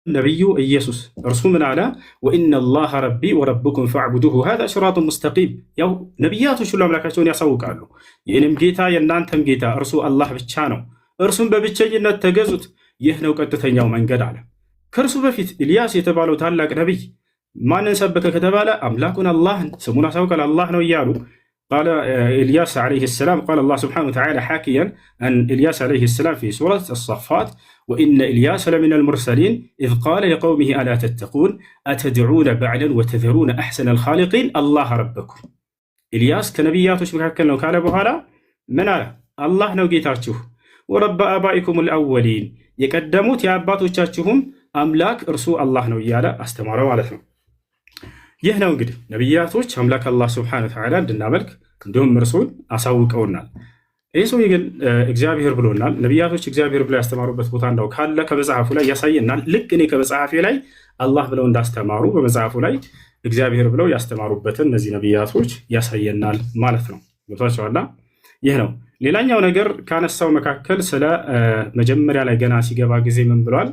ነቢዩ ኢየሱስ እርሱ ምን አለ? ወኢነላሃ ረቢ ወረብኩም ፈዕቡዱሁ ሃዛ ሲራጡን ሙስተቂም። ያው ነቢያቶች ሁሉ አምላካቸውን ያሳውቃሉ። ይህንም ጌታ የእናንተም ጌታ እርሱ አላህ ብቻ ነው፣ እርሱም በብቸኝነት ተገዙት፣ ይህ ነው ቀጥተኛው መንገድ አለ። ከእርሱ በፊት ኢልያስ የተባለው ታላቅ ነቢይ ማንን ሰበከ ከተባለ አምላኩን አላህን፣ ስሙን አሳውቃል፣ አላህ ነው እያሉ ቃለ ኢልያስ ዓለይሂ ሰላም ቃለ አላህ ስብሓነሁ ወተዓላ ሓኪያን አን ኢልያስ ዓለይሂ ሰላም ፊ ሱረት አሳፋት ወኢነ ኢልያስ ለሚነል ሙርሰሊን ኢዝ ቃለ ሊቀውሚሂ አላ ተተቁን አተድዑነ በዕለን ወተዘሩነ አሕሰነል ኻሊቂን አላህ ረበኩም። ኢልያስ ከነቢያቶች መካከል ነው ካለ በኋላ ምን አለ? አላህ ነው ጌታችሁ፣ ወረበ አባኢኩም ልአወሊን፣ የቀደሙት የአባቶቻችሁም አምላክ እርሱ አላህ ነው እያለ አስተማረ ማለት ነው። ይህ ነው እንግዲህ ነቢያቶች አምላክ አላህ ስብሐነሁ ወተዓላ እንድናመልክ እንዲሁም እርሱን አሳውቀውናል። ይህ ሰው ግን እግዚአብሔር ብሎናል። ነቢያቶች እግዚአብሔር ብለው ያስተማሩበት ቦታ እንዳው ካለ ከመጽሐፉ ላይ ያሳየናል። ልክ እኔ ከመጽሐፌ ላይ አላህ ብለው እንዳስተማሩ በመጽሐፉ ላይ እግዚአብሔር ብለው ያስተማሩበትን እነዚህ ነቢያቶች ያሳየናል ማለት ነው። ገብቷችኋል? ይህ ነው። ሌላኛው ነገር ካነሳው መካከል ስለ መጀመሪያ ላይ ገና ሲገባ ጊዜ ምን ብሏል?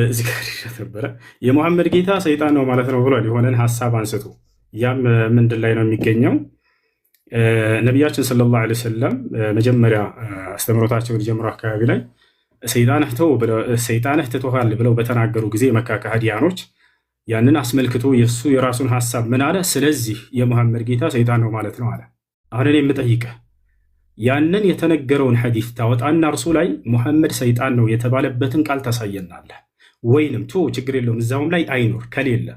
እዚህ ጋር ነበረ የሙሐመድ ጌታ ሰይጣን ነው ማለት ነው ብሏል። የሆነን ሀሳብ አንስቶ ያም ምንድን ላይ ነው የሚገኘው? ነቢያችን ሰለላሁ ዐለይሂ ወሰለም መጀመሪያ አስተምሮታቸውን ጀምሮ አካባቢ ላይ ሰይጣንህ ትቶሃል ብለው በተናገሩ ጊዜ የመካ ከሃዲያኖች ያንን አስመልክቶ የእሱ የራሱን ሀሳብ ምን አለ? ስለዚህ የሙሐመድ ጌታ ሰይጣን ነው ማለት ነው አለ። አሁን እኔ የምጠይቅህ ያንን የተነገረውን ሐዲስ ታወጣና እርሱ ላይ ሙሐመድ ሰይጣን ነው የተባለበትን ቃል ታሳየናለህ ወይንም ችግር የለውም እዛውም ላይ አይኖር ከሌለ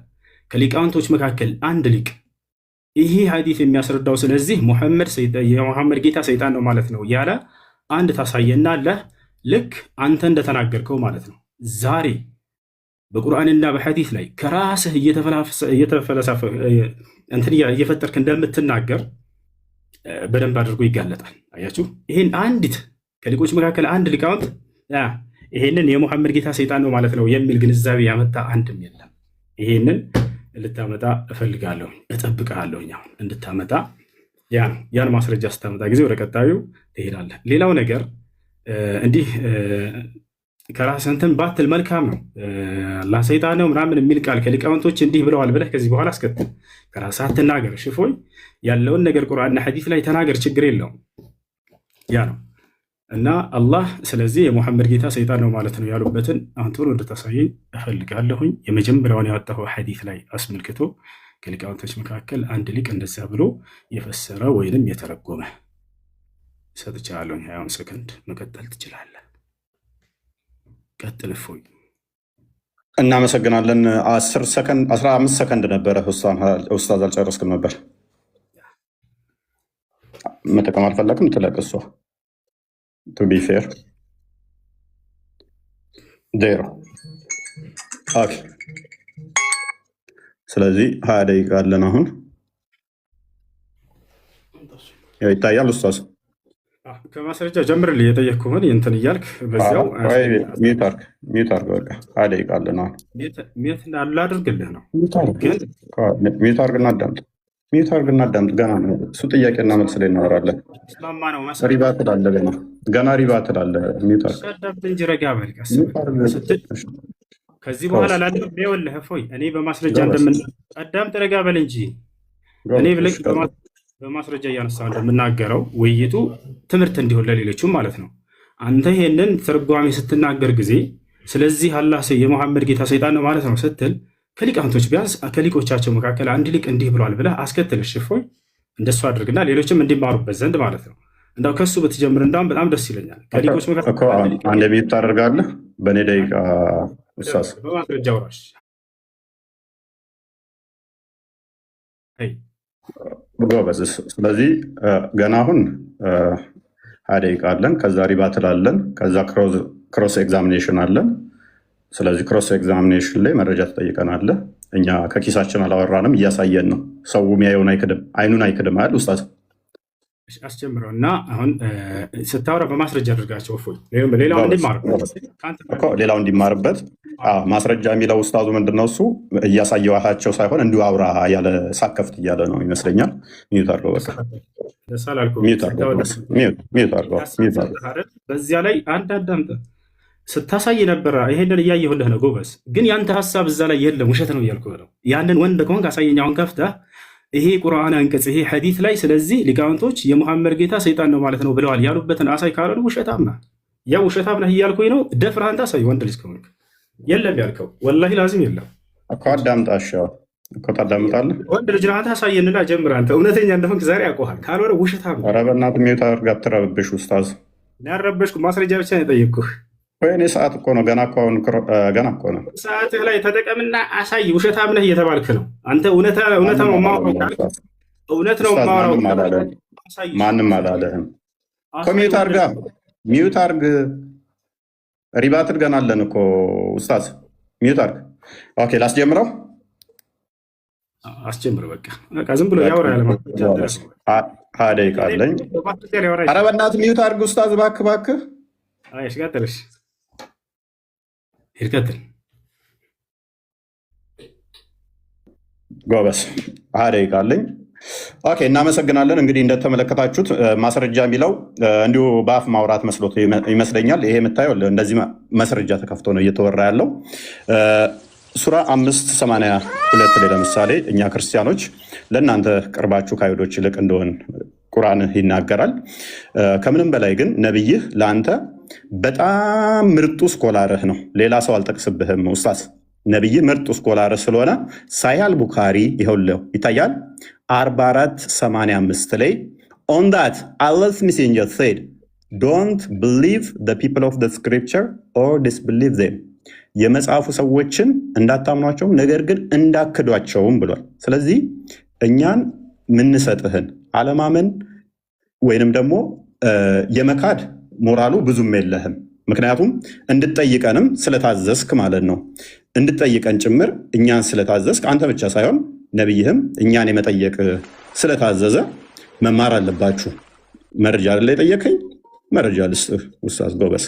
ከሊቃውንቶች መካከል አንድ ሊቅ ይሄ ሐዲስ የሚያስረዳው ስለዚህ የሙሐመድ ጌታ ሰይጣን ነው ማለት ነው ያለ አንድ ታሳየናለህ። ልክ አንተ እንደተናገርከው ማለት ነው። ዛሬ በቁርአንና በሐዲስ ላይ ከራስህ እየተፈለሰፈ እየፈጠርክ እንደምትናገር በደንብ አድርጎ ይጋለጣል። አያችሁ፣ ይህን አንዲት ከሊቆች መካከል አንድ ሊቃውንት ይሄንን የሙሐመድ ጌታ ሰይጣን ነው ማለት ነው የሚል ግንዛቤ ያመጣ አንድም የለም። ይሄንን ልታመጣ እፈልጋለሁ፣ እጠብቅሃለሁ አሁን እንድታመጣ። ያን ማስረጃ ስታመጣ ጊዜ ወደ ቀጣዩ ትሄዳለህ። ሌላው ነገር እንዲህ ከራስህ እንትን ባትል መልካም ነው። አላህ ሰይጣን ነው ምናምን የሚል ቃል ከሊቃውንቶች እንዲህ ብለዋል ብለህ ከዚህ በኋላ አስከትል። ከራስህ አትናገር። ሽፎይ ያለውን ነገር ቁርአንና ሐዲስ ላይ ተናገር፣ ችግር የለውም። ያ ነው እና አላህ ስለዚህ የሙሐመድ ጌታ ሰይጣን ነው ማለት ነው ያሉበትን አሁን ቶሎ እንድታሳየኝ እፈልጋለሁኝ። የመጀመሪያውን ያወጣው ሐዲስ ላይ አስመልክቶ ከሊቃውንቶች መካከል አንድ ሊቅ እንደዛ ብሎ የፈሰረ ወይንም የተረጎመ ሰጥቻለሁ። 20 ሰከንድ መቀጠል ትችላለህ። ቀጥል እፎይ። እናመሰግናለን። 15 ሰከንድ ነበረ ኡስታዝ፣ አልጨረስክም ነበር። መጠቀም አልፈለግም ትለቅ እሷ ቱ ቢ ፌር ዜሮ። ኦኬ፣ ስለዚህ 20 ደቂቃ አለን አሁን። ይታያል ኡስታዝ? ከማስረጃ ጀምርልህ የጠየቅኩህን እንትን እያልክ በዚያው ሚዩት አድርግ። በቃ 20 ደቂቃ አለን አሁን። ሚዩት ላድርግልህ ነው ሚዩት አድርግና አዳምጥ። ሚዩት አድርግና አዳምጥ። ገና ነው እሱ። ጥያቄና መልስ ላይ እናወራለን። ስማማ ነው ሪባ ትላለህ። ገና ሪባ ትላለህ። ሚዩት አድርግ። አዳምጥ እንጂ ረጋ በል ቀስ ስትል ከዚህ በኋላ ላለው ይኸውልህ እፎይ እኔ በማስረጃ አዳምጥ ረጋ በል እንጂ እኔ ብለህ በማስረጃ እያነሳሁ እንደምናገረው ውይይቱ ትምህርት እንዲሆን ለሌሎቹም ማለት ነው። አንተ ይሄንን ትርጓሜ ስትናገር ጊዜ ስለዚህ አላህ የሙሐመድ ጌታ ሰይጣን ነው ማለት ነው ስትል ከሊቃውንቶች ቢያንስ ከሊቆቻቸው መካከል አንድ ሊቅ እንዲህ ብሏል ብለህ አስከትልሽ እፎይ እንደሱ አድርግና ሌሎችም እንዲማሩበት ዘንድ ማለት ነው። እንዳው ከሱ ብትጀምር እንዳውም በጣም ደስ ይለኛል። ከሊቆች መካከል አንድ ቤት ታደርጋለህ በእኔ ደቂቃ ኡስታዝ በማስረጃ ወራሽ ጎበዝ። ስለዚህ ገና አሁን 20 ደቂቃ አለን። ከዛ ሪባ ትላለን። ከዛ ክሮስ ኤግዛሚኔሽን አለን። ስለዚህ ክሮስ ኤግዛሚኔሽን ላይ መረጃ ትጠይቀናለህ። እኛ ከኪሳችን አላወራንም፣ እያሳየን ነው። ሰው የሚያየውን አይክድም፣ አይኑን አይክድም አይደል ኡስታዝ? አስጀምረው እና አሁን ስታወራ በማስረጃ አድርጋቸው እፎይ ሌላው እንዲማርበት ማስረጃ የሚለው ኡስታዙ ምንድነው እሱ እያሳየኋቸው ሳይሆን እንዲሁ አውራ ያለ ሳከፍት እያለ ነው ይመስለኛል። ሚዩት አድርገው በቃ ሚዩት አድርገው። በዚያ ላይ አንድ አዳምጠ ስታሳይ ነበረ። ይሄንን እያየሁልህ ነው ጎበዝ። ግን ያንተ ሀሳብ እዛ ላይ የለም፣ ውሸት ነው እያልኩህ ነው። ያንን ወንድ ከሆንክ አሳየኝ አሁን ከፍተህ ይሄ ቁርአን አንቀጽ ይሄ ሐዲት ላይ ስለዚህ ሊቃውንቶች የሙሐመድ ጌታ ሰይጣን ነው ማለት ነው ብለዋል ያሉበትን አሳይ ካልሆነ ውሸታም ነህ። ያ ውሸታም ነህ እያልኩኝ ነው። ደፍረህ አንተ አሳይ። ወንድ ልጅ ከሆንክ የለም ያልከው ወላሂ ላዚም የለም እኮ አዳምጣሻው እኮ ታዳምጣለህ። ወንድ ልጅ ነህ አንተ አሳየንና ጀምር። አንተ እውነተኛ እንደሆንክ ዛሬ ያውቀዋል። ካልሆነ ውሸታም ነህ። ኧረ በእናትህ ሚዩት አድርገህ አትረብሽ ኡስታዝ። ያረበሽኩ ማስረጃ ብቻ ነው የጠየቅኩህ። እኔ ሰዓት እኮ ነው ገና እኮ ነው። ሰዓትህ ላይ ተጠቀምና አሳይ። ውሸታም ነህ እየተባልክ ነው አንተ። እውነት ነው የማወራው፣ እውነት ነው የማወራው። ማንም አላለህም እኮ። ሚዩት አድርጋ ሚዩት አድርግ። ሪባ ትድገናለን እኮ ኡስታዝ። ሚዩት አድርግ። ኦኬ ላስጀምረው። አስጀምር በቃ ዝም ብሎ ያወራ ያለ ደቂቃ አለኝ። ኧረ በእናትህ ሚዩት አድርግ ኡስታዝ እባክህ። እሺ ቀጥልሽ ይርከትል ጎበስ 20 ደቂቃ አለኝ። ኦኬ እናመሰግናለን። እንግዲህ እንደተመለከታችሁት ማስረጃ የሚለው እንዲሁ በአፍ ማውራት መስሎት ይመስለኛል። ይሄ የምታየው እንደዚህ ማስረጃ ተከፍቶ ነው እየተወራ ያለው። ሱራ 582 ላይ ለምሳሌ እኛ ክርስቲያኖች ለእናንተ ቅርባችሁ ከአይሁዶች ይልቅ እንደሆን ቁርአን ይናገራል። ከምንም በላይ ግን ነብይህ ለአንተ በጣም ምርጡ ስኮላርህ ነው። ሌላ ሰው አልጠቅስብህም ኡስታዝ። ነብይ ምርጡ ስኮላርህ ስለሆነ ሳሂህ ቡኻሪ ይኸውልህ ይታያል 4485 ላይ on that Allah's messenger said don't believe the people of the scripture or disbelieve them የመጽሐፉ ሰዎችን እንዳታምኗቸውም ነገር ግን እንዳክዷቸውም ብሏል። ስለዚህ እኛን ምንሰጥህን አለማመን ወይንም ደግሞ የመካድ ሞራሉ ብዙም የለህም። ምክንያቱም እንድጠይቀንም ስለታዘዝክ ማለት ነው። እንድጠይቀን ጭምር እኛን ስለታዘዝክ አንተ ብቻ ሳይሆን ነብይህም እኛን የመጠየቅ ስለታዘዘ መማር አለባችሁ። መረጃ አይደለ የጠየቀኝ? መረጃ ልስጥህ ኡስታዝ ጎበስ።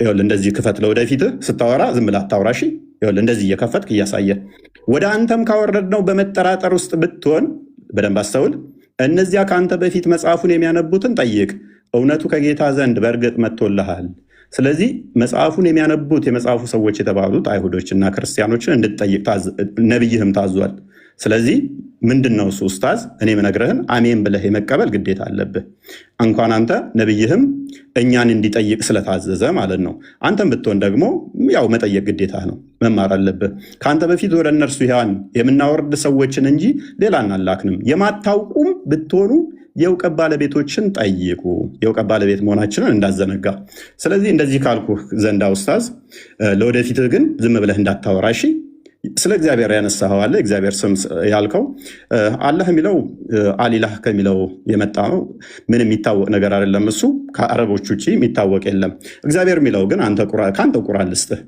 ይኸውልህ እንደዚህ ክፈት። ለወደፊት ስታወራ ዝም ብለህ አታውራ እሺ። ይኸውልህ እንደዚህ እየከፈትክ እያሳየ ወደ አንተም ካወረድነው በመጠራጠር ውስጥ ብትሆን በደንብ አስተውል። እነዚያ ከአንተ በፊት መጽሐፉን የሚያነቡትን ጠይቅ፣ እውነቱ ከጌታ ዘንድ በእርግጥ መጥቶልሃል። ስለዚህ መጽሐፉን የሚያነቡት የመጽሐፉ ሰዎች የተባሉት አይሁዶችና ክርስቲያኖችን እንድትጠይቅ ነብይህም ታዟል። ስለዚህ ምንድን ነው እሱ ኡስታዝ? እኔ የምነግርህን አሜን ብለህ የመቀበል ግዴታ አለብህ። እንኳን አንተ ነብይህም እኛን እንዲጠይቅ ስለታዘዘ ማለት ነው። አንተም ብትሆን ደግሞ ያው መጠየቅ ግዴታ ነው፣ መማር አለብህ። ከአንተ በፊት ወደ እነርሱ ያን የምናወርድ ሰዎችን እንጂ ሌላ አናላክንም። የማታውቁም ብትሆኑ የእውቀት ባለቤቶችን ጠይቁ። የእውቀት ባለቤት መሆናችንን እንዳዘነጋ። ስለዚህ እንደዚህ ካልኩ ዘንዳ ኡስታዝ፣ ለወደፊትህ ግን ዝም ብለህ እንዳታወራ እሺ። ስለ እግዚአብሔር ያነሳኸው አለ። እግዚአብሔር ስም ያልከው አላህ የሚለው አሊላህ ከሚለው የመጣ ነው። ምንም የሚታወቅ ነገር አይደለም። እሱ ከአረቦች ውጭ የሚታወቅ የለም። እግዚአብሔር የሚለው ግን ከአንተ ቁርአን ልስጥህ።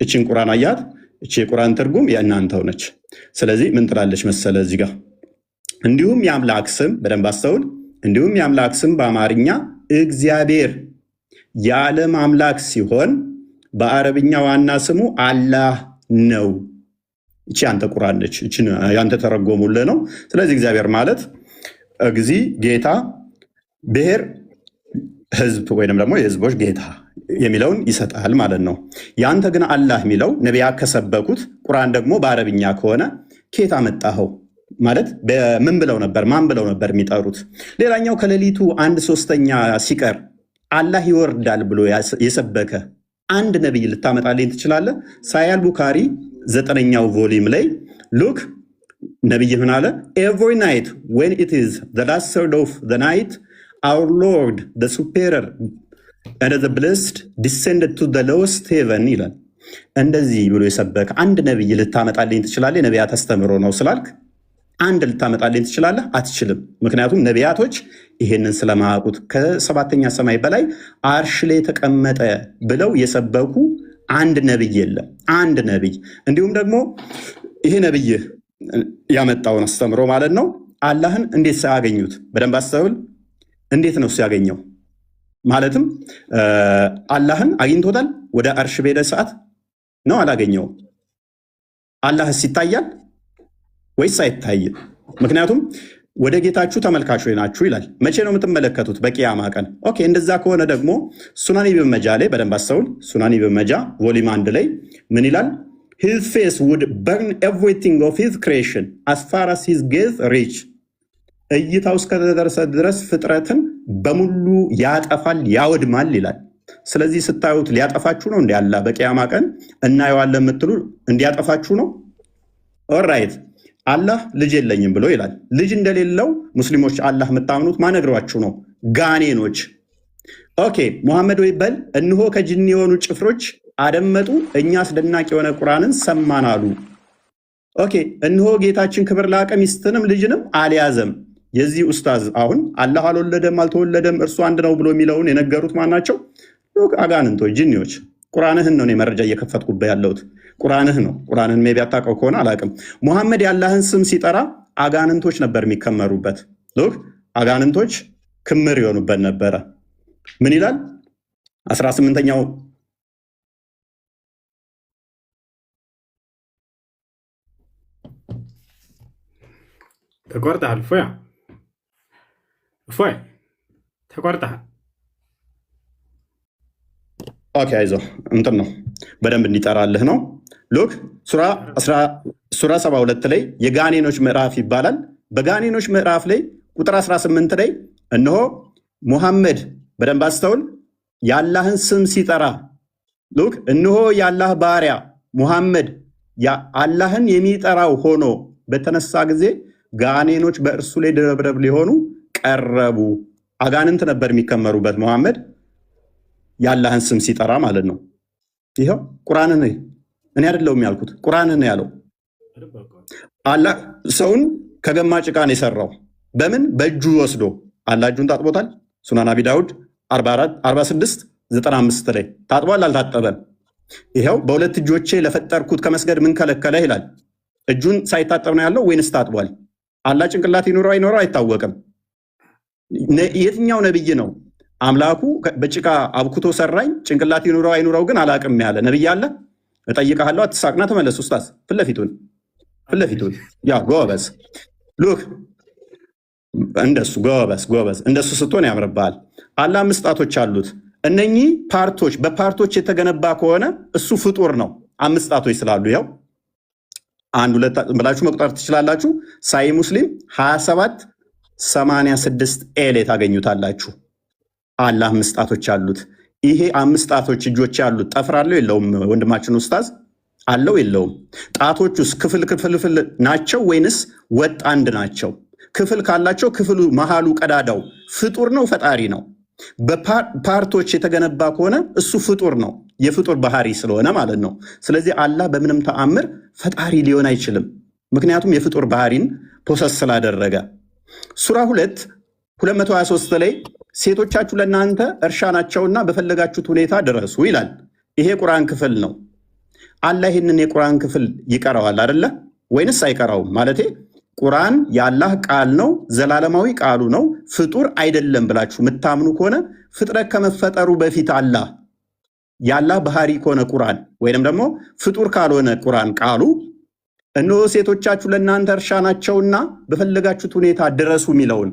እችን ቁርአን አያት። እቺ የቁርአን ትርጉም የእናንተው ነች። ስለዚህ ምን ትላለች መሰለ እዚህ ጋር እንዲሁም የአምላክ ስም በደንብ አስተውል። እንዲሁም የአምላክ ስም በአማርኛ እግዚአብሔር የዓለም አምላክ ሲሆን በአረብኛ ዋና ስሙ አላህ ነው። እቺ ያንተ ቁርአን ነች፣ እቺን ያንተ ተረጎሙልህ ነው። ስለዚህ እግዚአብሔር ማለት እግዚ ጌታ፣ ብሔር ህዝብ ወይንም ደግሞ የህዝቦች ጌታ የሚለውን ይሰጣል ማለት ነው። ያንተ ግን አላህ የሚለው ነቢያት ከሰበኩት ቁርአን ደግሞ በአረብኛ ከሆነ ኬታ መጣኸው ማለት በምን ብለው ነበር? ማን ብለው ነበር የሚጠሩት? ሌላኛው ከሌሊቱ 1/3 ሲቀር አላህ ይወርዳል ብሎ የሰበከ አንድ ነቢይ ልታመጣልኝ ትችላለህ? ሳያል ቡካሪ 9ኛው ቮሊም ላይ ሉክ ነቢይ ምን አለ? ኤቭሪ ናይት ዌን ኢት ኢዝ ዘ ላስት ሰርድ ኦፍ ዘ ናይት አውር ሎርድ ዘ ሱፔረር and the blessed descended to the lowest heaven ይላል። እንደዚህ ብሎ የሰበከ አንድ ነቢይ ልታመጣልኝ ትችላለህ? ነቢያት አስተምሮ ነው ስላልክ አንድ ልታመጣልኝ ትችላለህ? አትችልም። ምክንያቱም ነቢያቶች ይሄንን ስለማያውቁት ከ7ኛ ሰማይ በላይ አርሽ ላይ ተቀመጠ ብለው የሰበኩ አንድ ነቢይ የለም። አንድ ነቢይ እንዲሁም ደግሞ ይሄ ነቢይ ያመጣውን አስተምሮ ማለት ነው አላህን እንዴት ሳያገኙት በደንብ አስተውል። እንዴት ነው ሲያገኘው? ማለትም አላህን አግኝቶታል? ወደ አርሽ በሄደ ሰዓት ነው አላገኘውም። አላህስ ይታያል ወይስ አይታይም? ምክንያቱም ወደ ጌታችሁ ተመልካቾች ናችሁ ይላል። መቼ ነው የምትመለከቱት? በቂያማ ቀን። ኦኬ፣ እንደዛ ከሆነ ደግሞ ሱናን ኢብን መጃ ላይ በደንብ አስተውል። ሱናን ኢብን መጃ ቮሊም 1 ላይ ምን ይላል? his face would burn everything of his creation as far as his gaze reach እይታው እስከደረሰ ድረስ ፍጥረትን በሙሉ ያጠፋል ያወድማል ይላል። ስለዚህ ስታዩት ሊያጠፋችሁ ነው እንዲ ያላ በቂያማ ቀን እናየዋለን የምትሉ እንዲያጠፋችሁ ነው። ኦራይት አላህ ልጅ የለኝም ብሎ ይላል። ልጅ እንደሌለው ሙስሊሞች አላህ የምታምኑት ማነግሯችሁ ነው? ጋኔኖች። ኦኬ ሙሐመድ ወይ በል እንሆ ከጅኒ የሆኑ ጭፍሮች አደመጡ፣ እኛ አስደናቂ የሆነ ቁርአንን ሰማን አሉ። ኦኬ እንሆ ጌታችን ክብር ላቀ ሚስትንም ልጅንም አልያዘም። የዚህ ኡስታዝ አሁን አላህ አልወለደም አልተወለደም እርሱ አንድ ነው ብሎ የሚለውን የነገሩት ማናቸው? አጋንንቶች፣ ጅኒዎች። ቁርአንህን ነው መረጃ እየከፈትኩበት ያለሁት። ቁርአንህ ነው። ቁርአንህን ሜቢ አታውቀው ከሆነ አላውቅም። ሙሐመድ የአላህን ስም ሲጠራ አጋንንቶች ነበር የሚከመሩበት። አጋንንቶች ክምር የሆኑበት ነበረ። ምን ይላል 18ኛው ተቆርጠሃል ፎያ ፎይ ተቆርጠሃል። ኦኬ አይዞህ እንትን ነው በደንብ እንዲጠራልህ ነው። ሉክ ሱራ 72 ላይ የጋኔኖች ምዕራፍ ይባላል። በጋኔኖች ምዕራፍ ላይ ቁጥር 18 ላይ እነሆ ሙሐመድ በደንብ አስተውል፣ የአላህን ስም ሲጠራ ሉክ እነሆ የአላህ ባሪያ ሙሐመድ አላህን የሚጠራው ሆኖ በተነሳ ጊዜ ጋኔኖች በእርሱ ላይ ድረብረብ ሊሆኑ ቀረቡ። አጋንንት ነበር የሚከመሩበት ሙሐመድ የአላህን ስም ሲጠራ ማለት ነው። ይኸው ቁርአንን እኔ አይደለሁም ያልኩት፣ ቁርአንን ያለው አላህ ሰውን ከገማ ጭቃ ነው የሰራው። በምን በእጁ ወስዶ አላህ እጁን ታጥቦታል። ሱናን አቢ ዳውድ 46:95 ላይ ታጥቧል አልታጠበም? ይኸው በሁለት እጆቼ ለፈጠርኩት ከመስገድ ምን ከለከለ ይላል። እጁን ሳይታጠብ ነው ያለው ወይንስ ታጥቧል? አላህ ጭንቅላት ይኖረው አይኖረው አይታወቅም። የትኛው ነብይ ነው አምላኩ በጭቃ አብኩቶ ሰራኝ ጭንቅላት ይኖረው አይኖረው ግን አላቅም ያለ ነብይ አለ? እጠይቅሃለሁ፣ አትሳቅና ተመለስ። ኡስታዝ ፊትለፊቱን ያ ጎበዝ ሉክ እንደሱ ጎበዝ እንደሱ ስትሆን ያምርብሃል። አላህ 5 ጣቶች አሉት። እነኚህ ፓርቶች በፓርቶች የተገነባ ከሆነ እሱ ፍጡር ነው። 5 ጣቶች ስላሉ ያው 1 2 ብላችሁ መቁጠር ትችላላችሁ። ሳይ ሙስሊም 27:86 ኤል ታገኙታላችሁ። አላህ 5 ጣቶች አሉት። ይሄ 5 ጣቶች እጆች ያሉት ጠፍር አለው የለውም? ወንድማችን ኡስታዝ አለው የለውም? ጣቶቹስ ክፍል ናቸው ወይንስ ወጥ አንድ ናቸው? ክፍል ካላቸው ክፍሉ መሃሉ ቀዳዳው ፍጡር ነው ፈጣሪ ነው? በፓርቶች የተገነባ ከሆነ እሱ ፍጡር ነው፣ የፍጡር ባህሪ ስለሆነ ማለት ነው። ስለዚህ አላህ በምንም ተአምር ፈጣሪ ሊሆን አይችልም፣ ምክንያቱም የፍጡር ባህሪን ፖሰስ ስላደረገ። ሱራ 2:223 ላይ ሴቶቻችሁ ለእናንተ እርሻ ናቸውና በፈለጋችሁት ሁኔታ ድረሱ ይላል። ይሄ ቁርአን ክፍል ነው። አላህ ይህንን የቁርአን ክፍል ይቀረዋል አይደለ ወይንስ አይቀራውም? ማለቴ ቁርአን የአላህ ቃል ነው፣ ዘላለማዊ ቃሉ ነው፣ ፍጡር አይደለም ብላችሁ የምታምኑ ከሆነ ፍጥረት ከመፈጠሩ በፊት አላህ የአላህ ባህሪ ከሆነ ቁርአን ወይንም ደግሞ ፍጡር ካልሆነ ቁርአን ቃሉ እነሆ ሴቶቻችሁ ለእናንተ እርሻ ናቸውና በፈለጋችሁት ሁኔታ ድረሱ የሚለውን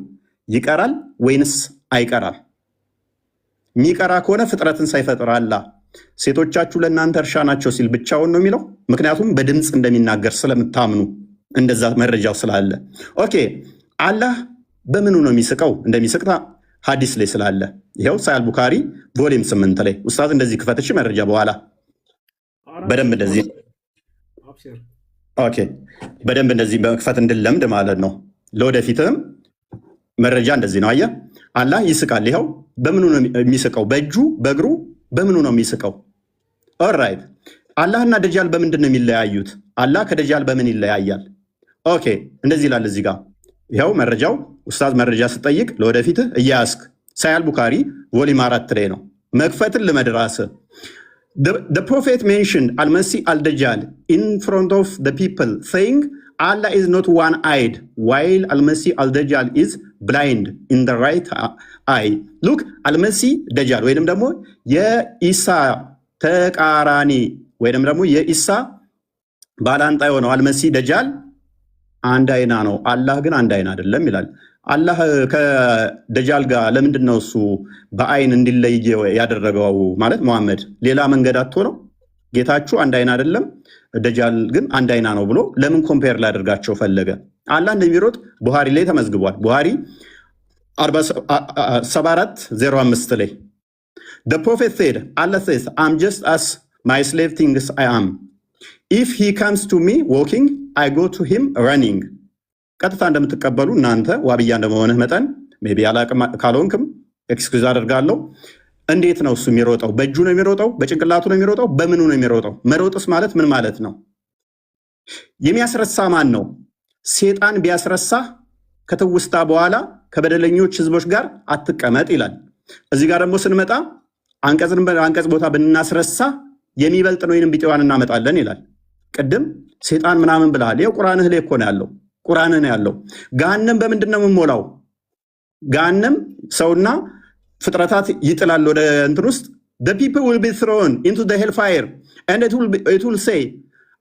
ይቀራል ወይንስ አይቀራም? የሚቀራ ከሆነ ፍጥረትን ሳይፈጥር አላህ ሴቶቻችሁ ለእናንተ እርሻ ናቸው ሲል ብቻውን ነው የሚለው? ምክንያቱም በድምፅ እንደሚናገር ስለምታምኑ እንደዛ መረጃው ስላለ። ኦኬ አላህ በምኑ ነው የሚስቀው? እንደሚስቅታ ሀዲስ ላይ ስላለ ይኸው ሳያል ቡካሪ ቮሊም 8 ላይ ኡስታዝ እንደዚህ ክፈትሽ መረጃ በኋላ በደንብ እንደዚህ ኦኬ በደንብ እንደዚህ በመክፈት እንድለምድ ማለት ነው። ለወደፊትም መረጃ እንደዚህ ነው። አየህ አላህ ይስቃል። ይኸው በምኑ ነው የሚስቀው? በእጁ በእግሩ በምኑ ነው የሚስቀው? ኦልራይት አላህና ደጃል በምንድን ነው የሚለያዩት? አላህ ከደጃል በምን ይለያያል? ኦኬ እንደዚህ ይላል እዚህ ጋር ይኸው መረጃው ኡስታዝ መረጃ ስጠይቅ ለወደፊትህ እያያስክ ሳያል ቡካሪ ቮሊም 4 ላይ ነው። መክፈትን ልመድራስ The prophet mentioned Al-Masih al-Dajjal in front of the people saying Allah is not one-eyed while Al-Masih al-Dajjal is blind in the right eye. Look Al-Masih Dajjal ወይንም ደግሞ የኢሳ ተቃራኒ ወይንም ደግሞ የኢሳ ባላንጣ የሆነው አልመሲህ ደጃል አንድ አይና ነው፣ አላህ ግን አንድ አይና አይደለም ይላል። አላህ ከደጃል ጋር ለምንድን ነው እሱ በአይን እንዲለይ ያደረገው? ማለት መሐመድ ሌላ መንገድ አጥቶ ነው? ጌታችሁ አንድ አይና አይደለም ደጃል ግን አንድ አይና ነው ብሎ ለምን ኮምፔር ላደርጋቸው ፈለገ? አላህ እንደሚሮጥ ቡሃሪ ላይ ተመዝግቧል። ቡሃሪ 74:05 ላይ The prophet said, Allah says, I'm just as my slave thinks I am. If he comes to me walking, I go to him running. ቀጥታ እንደምትቀበሉ እናንተ ዋብያ እንደመሆንህ መጠን ሜቢ አላቅም ካልሆንክም ኤክስኪውዝ አደርጋለሁ። እንዴት ነው እሱ የሚሮጠው? በእጁ ነው የሚሮጠው? በጭንቅላቱ ነው የሚሮጠው? በምኑ ነው የሚሮጠው? መሮጥስ ማለት ምን ማለት ነው? የሚያስረሳ ማን ነው? ሴጣን ቢያስረሳ ከትውስታ በኋላ ከበደለኞች ህዝቦች ጋር አትቀመጥ ይላል። እዚህ ጋር ደግሞ ስንመጣ አንቀጽ ቦታ ብናስረሳ የሚበልጥ ነው ወይንም ቢጤዋን እናመጣለን ይላል። ቅድም ሴጣን ምናምን ብለሃል። ይኸው ቁርአንህ ላይ እኮ ነው ያለው። ቁርአንህ ነው ያለው። ገሃነም በምንድን ነው የምሞላው? ገሃነም ሰውና ፍጥረታት ይጥላል ወደ እንትን ውስጥ the people will be thrown into the hellfire and it will say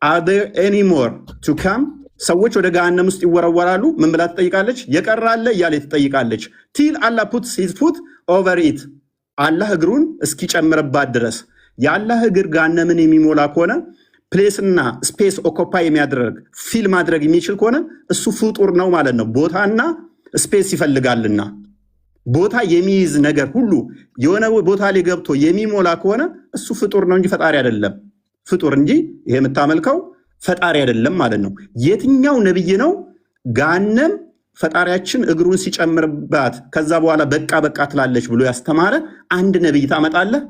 are there any more to come? ሰዎች ወደ ገሃነም ውስጥ ይወረወራሉ። ምን ብላ ትጠይቃለች? የቀራለ እያለ ትጠይቃለች። till Allah puts his foot over it አላህ እግሩን እስኪጨምርባት ድረስ። የአላህ እግር ገሃነምን የሚሞላ ከሆነ ፕሌስና ስፔስ ኦኮፓይ የሚያደርግ ፊል ማድረግ የሚችል ከሆነ እሱ ፍጡር ነው ማለት ነው። ቦታና ስፔስ ይፈልጋልና ቦታ የሚይዝ ነገር ሁሉ የሆነ ቦታ ላይ ገብቶ የሚሞላ ከሆነ እሱ ፍጡር ነው እንጂ ፈጣሪ አይደለም። ፍጡር እንጂ ይሄ የምታመልከው ፈጣሪ አይደለም ማለት ነው። የትኛው ነብይ ነው ገሃነም ፈጣሪያችን እግሩን ሲጨምርባት ከዛ በኋላ በቃ በቃ ትላለች ብሎ ያስተማረ አንድ ነብይ ታመጣለህ?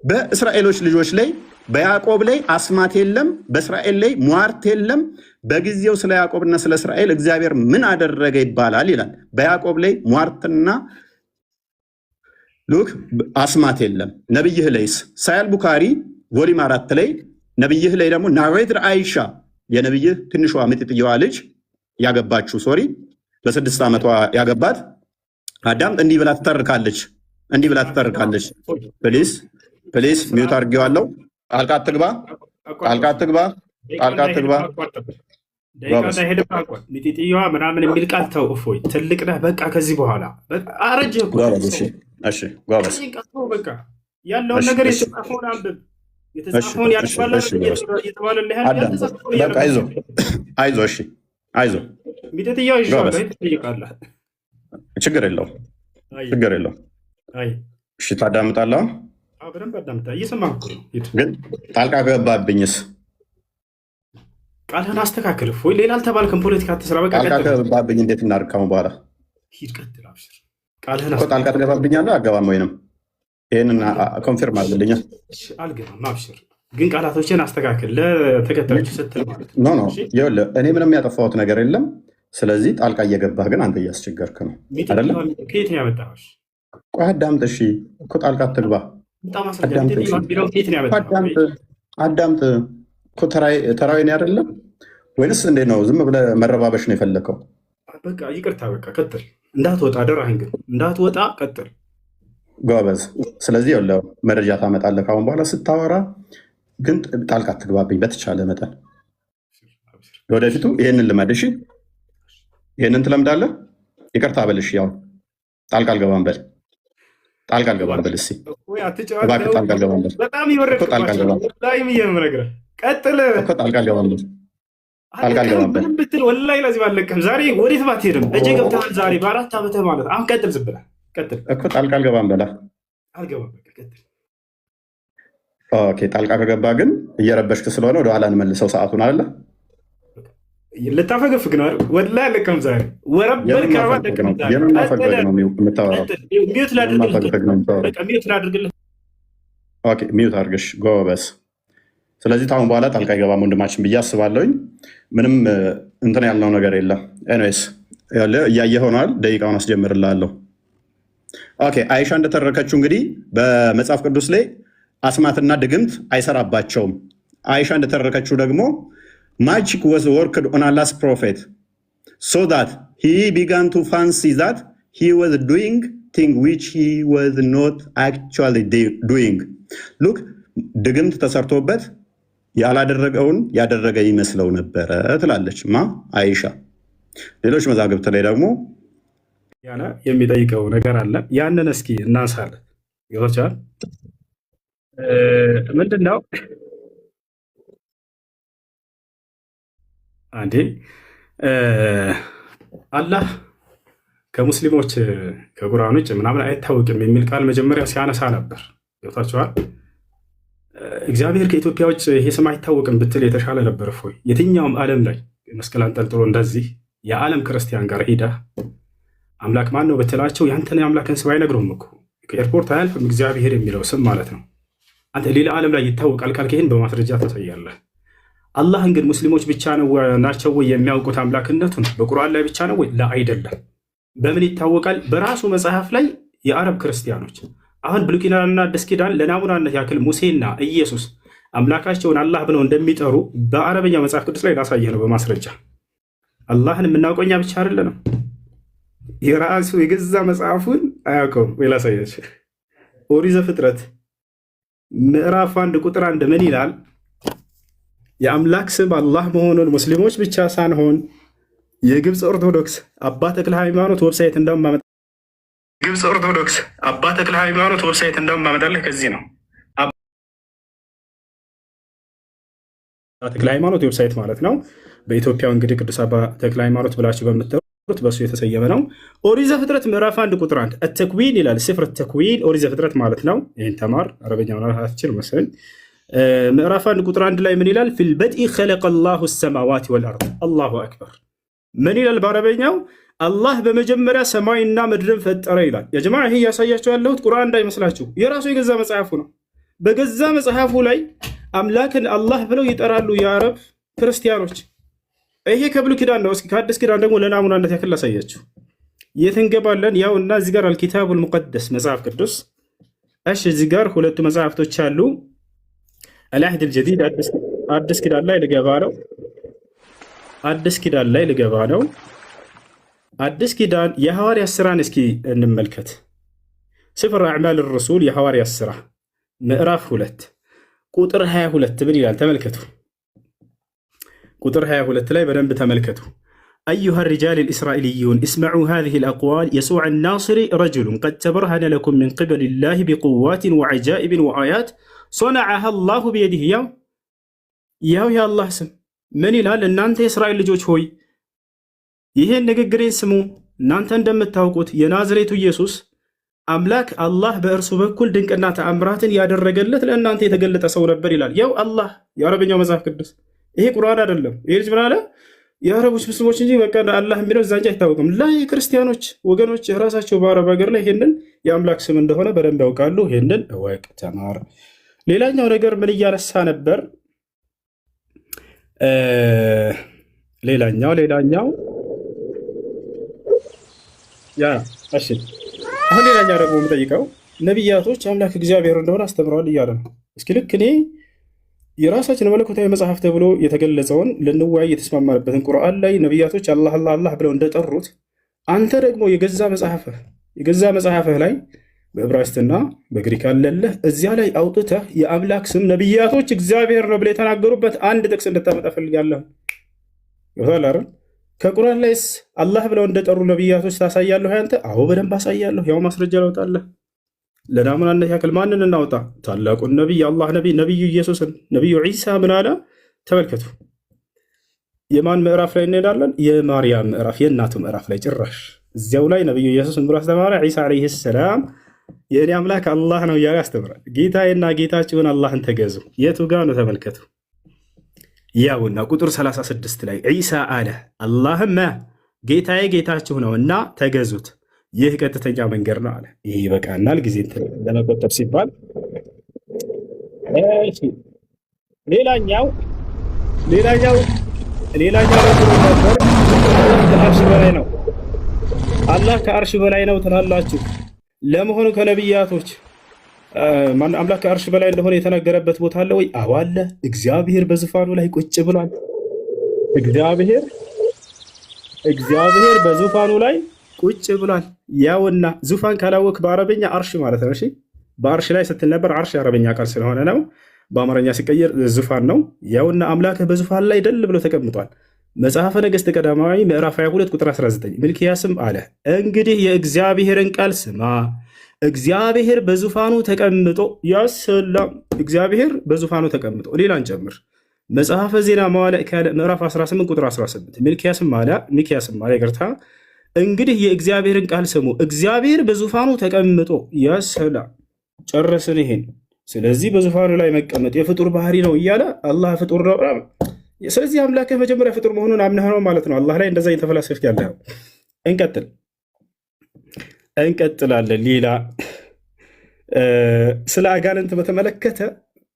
በእስራኤሎች ልጆች ላይ በያዕቆብ ላይ አስማት የለም፣ በእስራኤል ላይ ሟርት የለም። በጊዜው ስለ ያዕቆብና ስለ እስራኤል እግዚአብሔር ምን አደረገ ይባላል ይላል። በያዕቆብ ላይ ሟርትና ሉክ አስማት የለም። ነብይህ ላይስ ሳያል ቡካሪ ቮሊም 4 ላይ ነብይህ ላይ ደግሞ ናሬትር አይሻ የነብይህ ትንሿ ምጥጥየዋ ልጅ ያገባችው በ6 ዓመቷ ያገባት አዳምጥ እንዲህ ብላ ትተርካለች። ፕሊስ ሚውት አድርጌዋለሁ። ጣልቃ አትግባ። ሚጢጥየዋ ምናምን የሚል ቃል ተው። እፎይ ትልቅ ነህ በቃ። ከዚህ በኋላ አረጀህ እኮ። በቃ ያለውን ነገር የተጻፈውን አንብብ። የተጻፈውን እየተባለልህ አይዞህ። ሚጢጥየዋ ይዤዋለሁ ትጠይቃለህ። ችግር የለውም። እሺ ታዳምጣለህ። በደንብ አዳምጣ። እየሰማህ እኮ ነው። ግን ጣልቃ ገባብኝስ? ቃልህን አስተካክል። እፎይ ሌላ አልተባልክም። ፖለቲካ አትስራ። በቃ ጣልቃ ገባብኝ እንዴት እናድርግ? በኋላ ሂድ ቀጥል። አብሽር። ቃልህን ጣልቃ ትገባብኛለህ? አገባም ወይንም ይህንን ኮንፊርም አድርግልኛል። አልገባም። አብሽር። ግን ቃላቶችን አስተካክል ለተከታዮች ስትል ማለት ነው። ይኸውልህ እኔ ምንም ያጠፋሁት ነገር የለም። ስለዚህ ጣልቃ እየገባህ ግን አንተ እያስቸገርክ ነው አይደለም? ከየት ነው ያመጣኸው? ቆይ አዳምጥ። እሺ እኮ ጣልቃ አትግባ። አዳምጥ እኮ ተራዊን አይደለም ወይንስ እንዴት ነው? ዝም ብለህ መረባበሽ ነው የፈለከው? በቃ ይቅርታ። በቃ ቀጥል። እንዳትወጣ አደራህን። ግን እንዳትወጣ ቀጥል። ጎበዝ። ስለዚህ ያለው መረጃ ታመጣለህ ካሁን በኋላ ስታወራ። ግን ጣልቃ አትግባብኝ በተቻለ መጠን። ለወደፊቱ ይሄንን ልመድ። እሺ ይሄንን ትለምዳለህ። ይቅርታ በልሽ። ያው ጣልቃ አልገባም በል፣ ጣልቃ አልገባም በል። እስኪ እባክህ ጣልቃ አልገባም በል። በጣም ይወረድባቸው ላይ የምነግርህ ቀጥል እኮ ጣልቃ አልገባም በል፣ ጣልቃ አልገባም በል ብትል ወላሂ ለዚህ ባለቅም ዛሬ ወዴት ባትሄድም እጄ ገብተሃል። ዛሬ በ4 ዓመትህ ማለት አሁን ቀጥል፣ ዝም ብለህ ቀጥል እኮ ጣልቃ አልገባም በላ። አልገባም በቃ ቀጥል። ኦኬ ጣልቃ ከገባ ግን እየረበሽክ ስለሆነ ወደኋላ እንመልሰው ሰዓቱን አለ። ልታፈገፍግ ነው አይደል? ወላሂ አለቅም ዛሬ ወረበል ከረባ አለቅም ዛሬ። የምናፈግፈግ ነው የምታወራው። ሚዩት ላድርግልህ። ኦኬ ሚዩት አድርግሽ ጎበዝ። ስለዚህ ታሁን በኋላ ጣልቃ አይገባም ወንድማችን ብዬ አስባለሁኝ። ምንም እንትን ያልነው ነገር የለም። ኤኒዌይስ እያየህ ሆኗል። ደቂቃውን አስጀምርልሃለሁ። ኦኬ አይሻ እንደተረከችው እንግዲህ በመጽሐፍ ቅዱስ ላይ አስማትና ድግምት አይሰራባቸውም። አይሻ እንደተረከችው ደግሞ magic was worked on Allah's prophet so that he began to fancy that he was doing things which he was not actually doing. Look, ድግምት ተሰርቶበት ያላደረገውን ያደረገ ይመስለው ነበረ ትላለች ማ አይሻ። ሌሎች መዛግብት ላይ ደግሞ ያለ የሚጠይቀው ነገር አለ። ያንን እስኪ እናንሳለን። ይወቻል ምንድነው? አንዴ አላህ ከሙስሊሞች ከቁርአን ውጭ ምናምን አይታወቅም የሚል ቃል መጀመሪያ ሲያነሳ ነበር። ይወታችኋል። እግዚአብሔር ከኢትዮጵያ ውጭ ይሄ ስም አይታወቅም ብትል የተሻለ ነበር። እፎይ የትኛውም ዓለም ላይ መስቀል አንጠልጥሎ እንደዚህ የዓለም ክርስቲያን ጋር ሄዳ አምላክ ማን ነው ብትላቸው ያንተን የአምላክን ስም አይነግሩም እኮ። ከኤርፖርት አያልፍም እግዚአብሔር የሚለው ስም ማለት ነው። አንተ ሌላ ዓለም ላይ ይታወቃል ካልክ ይህን በማስረጃ ታሳያለህ። አላህን ግን ሙስሊሞች ብቻ ናቸው ወይ የሚያውቁት አምላክነቱን? በቁርአን ላይ ብቻ ነው ወይ? አይደለም። በምን ይታወቃል? በራሱ መጽሐፍ ላይ የአረብ ክርስቲያኖች አሁን ብሉይ ኪዳንና አዲስ ኪዳን ለናሙናነት ያክል ሙሴና ኢየሱስ አምላካቸውን አላህ ብለው እንደሚጠሩ በአረበኛ መጽሐፍ ቅዱስ ላይ ላሳየህ ነው በማስረጃ። አላህን የምናውቀው እኛ ብቻ አይደለንም። የራሱ የገዛ መጽሐፉን አያውቀውም ወይ? ላሳያችሁ። ኦሪት ዘፍጥረት ምዕራፍ 1 ቁጥር 1 ምን ይላል? የአምላክ ስም አላህ መሆኑን ሙስሊሞች ብቻ ሳንሆን የግብፅ ኦርቶዶክስ አባ ተክለ ሃይማኖት ዌብሳይት እንደማመጣለህ ከዚህ ነው። አባ ተክለ ሃይማኖት ዌብሳይት ማለት ነው። በኢትዮጵያ እንግዲህ ቅዱስ አባ ተክለ ሃይማኖት ብላችሁ በምትጠሩት በሱ የተሰየመ ነው። ኦሪት ዘፍጥረት ምዕራፍ 1 ቁጥር 1 ተክዊን ይላል። ስፍር ተክዊን ኦሪት ዘፍጥረት ማለት ነው። ይህን ተማር አረበኛ አትችል መሰለኝ። ምዕራፍ 1 ቁጥር 1 ላይ ምን ይላል? ፊል በድኢ ኸለቀ አላሁ ሰማዋት ወልአርድ። አላሁ አክበር። ምን ይላል በአረበኛው? አላህ በመጀመሪያ ሰማይና ምድርን ፈጠረ ይላል። የጀማ ይሄ እያሳያቸው ያለሁት ቁርአን እንዳይመስላችሁ የራሱ የገዛ መጽሐፉ ነው። በገዛ መጽሐፉ ላይ አምላክን አላህ ብለው ይጠራሉ የአረብ ክርስቲያኖች። ይሄ ከብሉይ ኪዳን ነው። እስኪ ከአዲስ ኪዳን ደግሞ ለናሙናነት ያክል ላሳያችሁ። የት እንገባለን? ያው እና እዚህ ጋር አልኪታቡል ሙቀደስ መጽሐፍ ቅዱስ። እሺ እዚህ ጋር ሁለቱ መጽሐፍቶች አሉ። አልአህድ አልጀዲድ አዲስ ኪዳን ላይ ልገባ ነው። አዲስ ኪዳን የሐዋርያት ሥራን እስኪ እንመልከት። ስፍር አዕማል ረሱል የሐዋርያት ሥራ ምዕራፍ 2 ቁጥር 22 ምን ይላል? ተመልከቱ። ቁጥር 22 ላይ በደንብ ተመልከቱ። أيها الرجال الإسرائيليون اسمعوا هذه الأقوال يسوع الناصري رجل قد تبرهن لكم من قبل الله بقوات وعجائب وآيات صنعها الله بيده ያው የአላህ ስም ምን ይላል? እናንተ የእስራኤል ልጆች ሆይ ይህን ንግግሬን ስሙ። እናንተ እንደምታውቁት የናዝሬቱ ኢየሱስ አምላክ አላህ በእርሱ በኩል ድንቅና ተአምራትን ያደረገለት ለእናንተ የተገለጠ ሰው ነበር ይላል። ያው አላህ የአረበኛው መጽሐፍ ቅዱስ ይሄ ቁርአን አይደለም። ይሄ ልጅ ምን አለ? የአረቦች ሙስሊሞች እንጂ በቃ አላህ የሚለው እዛ እንጂ አይታወቅም። ላይ ክርስቲያኖች ወገኖች ራሳቸው በአረብ ሀገር ላይ ይሄንን የአምላክ ስም እንደሆነ በደንብ ያውቃሉ። ይሄንን እወቅ፣ ተማር። ሌላኛው ነገር ምን እያነሳ ነበር? ሌላኛው እሺ፣ አሁን ሌላኛው ደግሞ የምጠይቀው ነቢያቶች አምላክ እግዚአብሔር እንደሆነ አስተምረዋል እያለ ነው። እስኪ ልክ እኔ የራሳችን መለኮታዊ መጽሐፍ ተብሎ የተገለጸውን ልንወያይ የተስማማንበትን ቁርአን ላይ ነቢያቶች አላህ አላህ አላህ ብለው እንደጠሩት አንተ ደግሞ የገዛ መጽሐፍህ ላይ በዕብራይስጥና በግሪክ አለለህ እዚያ ላይ አውጥተህ የአምላክ ስም ነቢያቶች እግዚአብሔር ነው ብለው የተናገሩበት አንድ ጥቅስ እንድታመጣ ፈልጋለሁ። ይወታል አይደል? ከቁርአን ላይስ አላህ ብለው እንደጠሩ ነብያቶች ታሳያለህ አንተ? አዎ በደንብ አሳያለሁ። ያው ማስረጃ ላውጣለህ። ለናሙናነት ያክል ማንን እናውጣ? ታላቁን ነብይ አላህ ነብዩ ኢየሱስን። ነብዩ ዒሳ ምን አለ? ተመልከቱ። የማን ምዕራፍ ላይ እንሄዳለን? የማርያም ምዕራፍ፣ የእናቱ ምዕራፍ ላይ ጭራሽ እዚያው ላይ ነብዩ ኢየሱስን ብሎ አስተማረ። ዒሳ ዓለይሂ ሰላም የእኔ አምላክ አላህ ነው እያለ ያስተምራል። ጌታዬና ጌታችሁን አላህን ተገዙ። የቱ ጋር ነው? ተመልከቱ። ያውና ቁጥር 36 ላይ ዒሳ አለ አላህም ጌታዬ ጌታችሁ ነው እና ተገዙት፣ ይህ ቀጥተኛ መንገድ ነው አለ። ይህ ይበቃናል፣ ጊዜ ለመቆጠብ ሲባል። ሌላኛው ነበር ከአርሽ በላይ ነው። አላህ ከአርሽ በላይ ነው ትላላችሁ። ለመሆኑ ከነቢያቶች አምላክ ከአርሽ በላይ እንደሆነ የተነገረበት ቦታ አለ ወይ? አዎ አለ። እግዚአብሔር በዙፋኑ ላይ ቁጭ ብሏል። እግዚአብሔር በዙፋኑ ላይ ቁጭ ብሏል። ያውና ዙፋን ካላወቅ በአረበኛ አርሽ ማለት ነው። እሺ በአርሽ ላይ ስትል ነበር። አርሽ የአረበኛ ቃል ስለሆነ ነው። በአማርኛ ሲቀየር ዙፋን ነው። ያውና አምላክህ በዙፋን ላይ ደል ብሎ ተቀምጧል። መጽሐፈ ነገሥት ቀዳማዊ ምዕራፍ 22 ቁጥር 19 ሚልክያስም አለ እንግዲህ የእግዚአብሔርን ቃል ስማ፣ እግዚአብሔር በዙፋኑ ተቀምጦ ያሰላም። እግዚአብሔር በዙፋኑ ተቀምጦ ሌላን ጨምር። መጽሐፈ ዜና መዋዕል ካልዕ ምዕራፍ 18 ቁጥር 18 ሚክያስም አለ ይቅርታ፣ እንግዲህ የእግዚአብሔርን ቃል ስሙ፣ እግዚአብሔር በዙፋኑ ተቀምጦ ያሰላም። ጨረስን ይሄን። ስለዚህ በዙፋኑ ላይ መቀመጥ የፍጡር ባህሪ ነው እያለ አላህ ፍጡር ነው። ስለዚህ አምላክህ መጀመሪያ ፍጡር መሆኑን አምነህ ነው ማለት ነው። አላህ ላይ እንደዛ እየተፈላሰፍክ ያለኸው። እንቀጥላለን። ሌላ ስለ አጋንንት በተመለከተ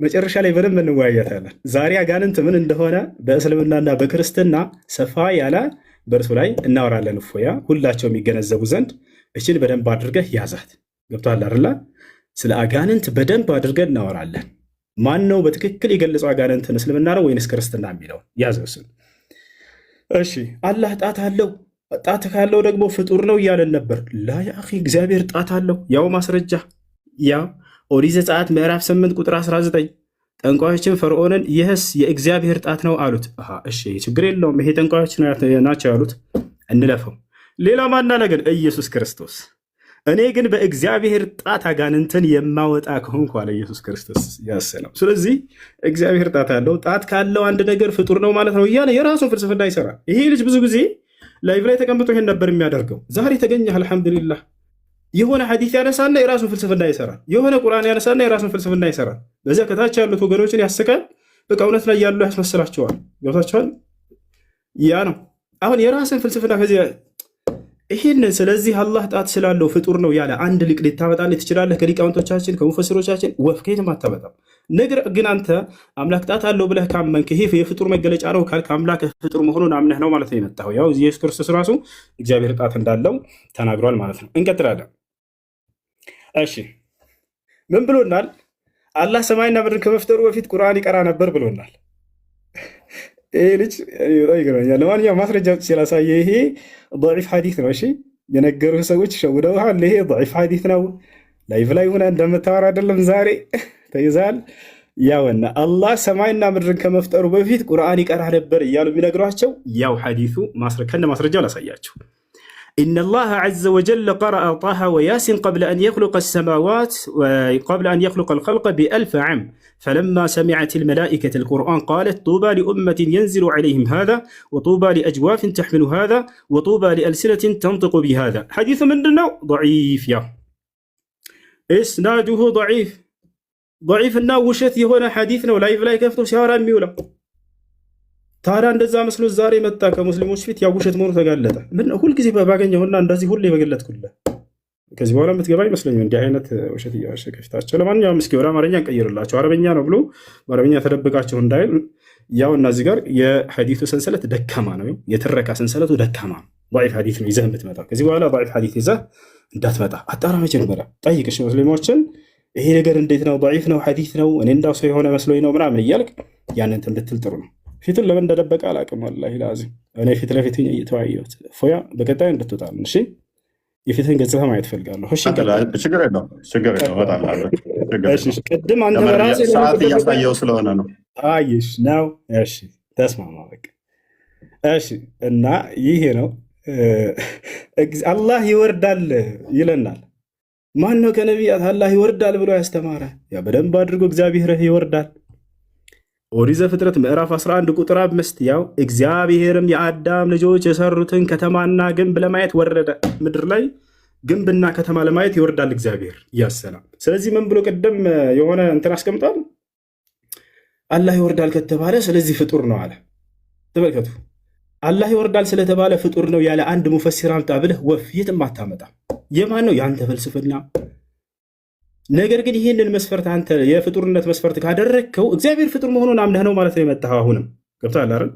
መጨረሻ ላይ በደንብ እንወያያታለን። ዛሬ አጋንንት ምን እንደሆነ በእስልምናና በክርስትና ሰፋ ያለ በእርሱ ላይ እናወራለን። እፎያ ሁላቸው የሚገነዘቡ ዘንድ እችን በደንብ አድርገህ ያዛት። ገብቶሃል አይደለ? ስለ አጋንንት በደንብ አድርገን እናወራለን። ማን ነው በትክክል የገለጸው አጋንንትን? እስልምና ነው ወይንስ ክርስትና የሚለው ያዘው። እሺ አላህ ጣት አለው፣ ጣት ካለው ደግሞ ፍጡር ነው እያለን ነበር። ላ ያ አኺ እግዚአብሔር ጣት አለው። ያው ማስረጃ ያው ኦሪት ዘጸአት ምዕራፍ 8 ቁጥር 19 ጠንቋዮችን ፈርዖንን ይህስ የእግዚአብሔር ጣት ነው አሉት። እሺ ችግር የለውም ይሄ ጠንቋዮች ናቸው ያሉት እንለፈው። ሌላ ማና ነገር ኢየሱስ ክርስቶስ እኔ ግን በእግዚአብሔር ጣት አጋንንትን የማወጣ ከሆንኩ አለ ኢየሱስ ክርስቶስ ያሰለው። ስለዚህ እግዚአብሔር ጣት አለው። ጣት ካለው አንድ ነገር ፍጡር ነው ማለት ነው እያለ የራሱን ፍልስፍና ይሰራል። ይሄ ልጅ ብዙ ጊዜ ላይቭ ላይ ተቀምጦ ይሄን ነበር የሚያደርገው። ዛሬ ተገኘህ አልሐምዱሊላህ። የሆነ ሐዲስ ያነሳና የራሱን ፍልስፍና ይሰራል። የሆነ ቁርአን ያነሳና የራሱን ፍልስፍና ይሰራል። በዚያ ከታች ያሉት ወገኖችን ያስቃል። በቃ እውነት ላይ ያሉ ያስመስላቸዋል። ገብታችኋል? ያ ነው አሁን የራስን ፍልስፍና ከዚህ ይህን። ስለዚህ አላህ ጣት ስላለው ፍጡር ነው ያለ አንድ ሊቅ ልታመጣልህ ትችላለህ? ከሊቃውንቶቻችን ከሙፈሲሮቻችን ወፍ ከየትም አታመጣም። ነገር ግን አንተ አምላክ ጣት አለው ብለህ ካመንክ ይሄ የፍጡር መገለጫ ነው ካልክ አምላክ ፍጡር መሆኑን አምነህ ነው ማለት ነው የመጣኸው። ያው ኢየሱስ ክርስቶስ ራሱ እግዚአብሔር ጣት እንዳለው ተናግሯል ማለት ነው። እንቀጥላለን። እሺ ምን ብሎናል? አላህ ሰማይና ምድር ከመፍጠሩ በፊት ቁርአን ይቀራ ነበር ብሎናል። ይሄ ልጅ ይገርመኛል። ለማንኛውም ማስረጃ ስላሳየ ይሄ ضعيف ሐዲስ ነው። እሺ የነገሩህ ሰዎች ሸውደውሃል። ይሄ ضعيف ሐዲስ ነው። ላይቭ ላይ ሆነ እንደምታወራ አይደለም። ዛሬ ተይዛል። ያውና አላህ ሰማይና ምድርን ከመፍጠሩ በፊት ቁርአን ይቀራ ነበር እያሉ የሚነግሯቸው ያው ሐዲሱ ከነ ማስረጃው ላሳያቸው። إن الله عز وجل قرأ طه وياسين قبل أن يخلق السماوات وقبل أن يخلق الخلق ب1000 عام فلما سمعت الملائكة القرآن قالت طوبى لأمة ينزل عليهم هذا وطوبى لأجواف تحمل هذا وطوبى لألسنة تنطق بهذا. حديث من دنو ضعيف يا إسناده ضعيف እና ውሸት የሆነ ሐዲስ ነው። ላይቭ ላይ ከፍቶ ሲያወራ የሚውለው ታዲያ እንደዛ መስሎ ዛሬ መጣ ከሙስሊሞች ፊት ያው ውሸት መሆኑ ተጋለጠ። ምን ሁልጊዜ ባገኘውና እንደዚህ ሁሌ በገለጥኩልህ ከዚህ በኋላ የምትገባ ይመስለኛል እንዲህ አይነት ውሸት እያዋሸ ከፊታቸው። ለማንኛውም እስኪ ወደ አማርኛ እንቀይርላቸው። አረበኛ ነው ብሎ በአረበኛ ተደብቃቸው እንዳይል ያው እና እዚህ ጋር የሐዲሱ ሰንሰለት ደካማ ነው፣ የትረካ ሰንሰለቱ ደካማ ነው። ضعيف ሐዲስ ነው ይዘህ የምትመጣው። ከዚህ በኋላ ضعيف ሐዲስ ይዘህ እንዳትመጣ። አጣራ መጀመሪያ ጠይቅሽ ሙስሊሞችን ይሄ ነገር እንዴት ነው? ضعيف ነው ሐዲስ ነው እኔ እንዳው ሰው የሆነ መስሎኝ ነው ምናምን እያልክ ያንን እንድትል ጥሩ ነው። ፊቱን ለምን እንደደበቀ አላውቅም። ወላሂ ላዚም እኔ ፊት ለፊት እየተወያየሁት ፎያ በቀጣይ እንድትወጣ እሺ፣ የፊትህን ገጽታ ማየት ፈልጋለሁ። እሺ ችግር የለውም በጣም እሺ። ቅድም አንተ በራስህ ሰዓት እያሳየው ስለሆነ ነው። አይሽ ነው። እሺ ተስማማ። በቃ እሺ እና ይሄ ነው አላህ ይወርዳል ይለናል። ማን ነው ከነቢያት አላህ ይወርዳል ብሎ ያስተማረ? ያ በደንብ አድርጎ እግዚአብሔር ይወርዳል። ኦሪት ዘፍጥረት ምዕራፍ 11 ቁጥር 5 ያው እግዚአብሔርም የአዳም ልጆች የሰሩትን ከተማና ግንብ ለማየት ወረደ። ምድር ላይ ግንብና ከተማ ለማየት ይወርዳል እግዚአብሔር ያሰላም። ስለዚህ ምን ብሎ ቀደም የሆነ እንትን አስቀምጧል። አላህ ይወርዳል ከተባለ ስለዚህ ፍጡር ነው አለ። ተመልከቱ፣ አላህ ይወርዳል ስለተባለ ፍጡር ነው ያለ አንድ ሙፈሲር አምጣ ብለህ ወፍ የትም አታመጣም። የማን ነው? የአንተ ፍልስፍና። ነገር ግን ይህንን መስፈርት አንተ የፍጡርነት መስፈርት ካደረግከው እግዚአብሔር ፍጡር መሆኑን አምነህ ነው ማለት ነው የመጣኸው። አሁንም ገብቶሃል አይደል?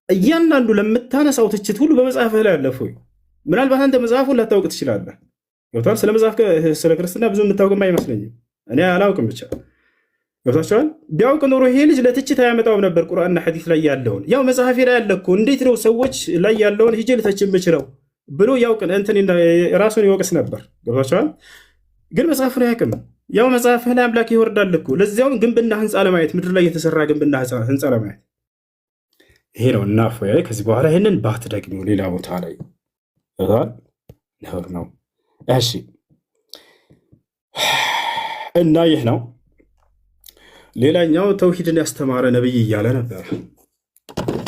እያንዳንዱ ለምታነሳው ትችት ሁሉ በመጽሐፍህ ላይ አለፉ። ምናልባት አንተ መጽሐፉን ላታውቅ ትችላለህ። ገብቶሃል? ስለ መጽሐፍ ስለ ክርስትና ብዙ የምታውቅም አይመስለኝም። እኔ አላውቅም ብቻ ገብታችኋል። ቢያውቅ ኖሮ ይሄ ልጅ ለትችት አያመጣውም ነበር። ቁርአንና ሐዲስ ላይ ያለውን ያው መጽሐፌ ላይ ያለ እኮ እንዴት ነው ሰዎች ላይ ያለውን ሂጅ ልተች የምችለው ብሎ ያውቅ እንትን ራሱን ይወቅስ ነበር። ገብታችኋል። ግን መጽሐፉን አያውቅም። ያው መጽሐፍህ ላይ አምላክ ይወርዳል እኮ ለዚያውም ግንብና ህንፃ ለማየት ምድር ላይ የተሰራ ግንብና ህንፃ ለማየት ይሄ ነው። እና ፎያይ ከዚህ በኋላ ይህንን ባትደግሚው ሌላ ቦታ ላይ ነውር ነው። እሺ እና ይህ ነው። ሌላኛው ተውሂድን ያስተማረ ነብይ እያለ ነበር።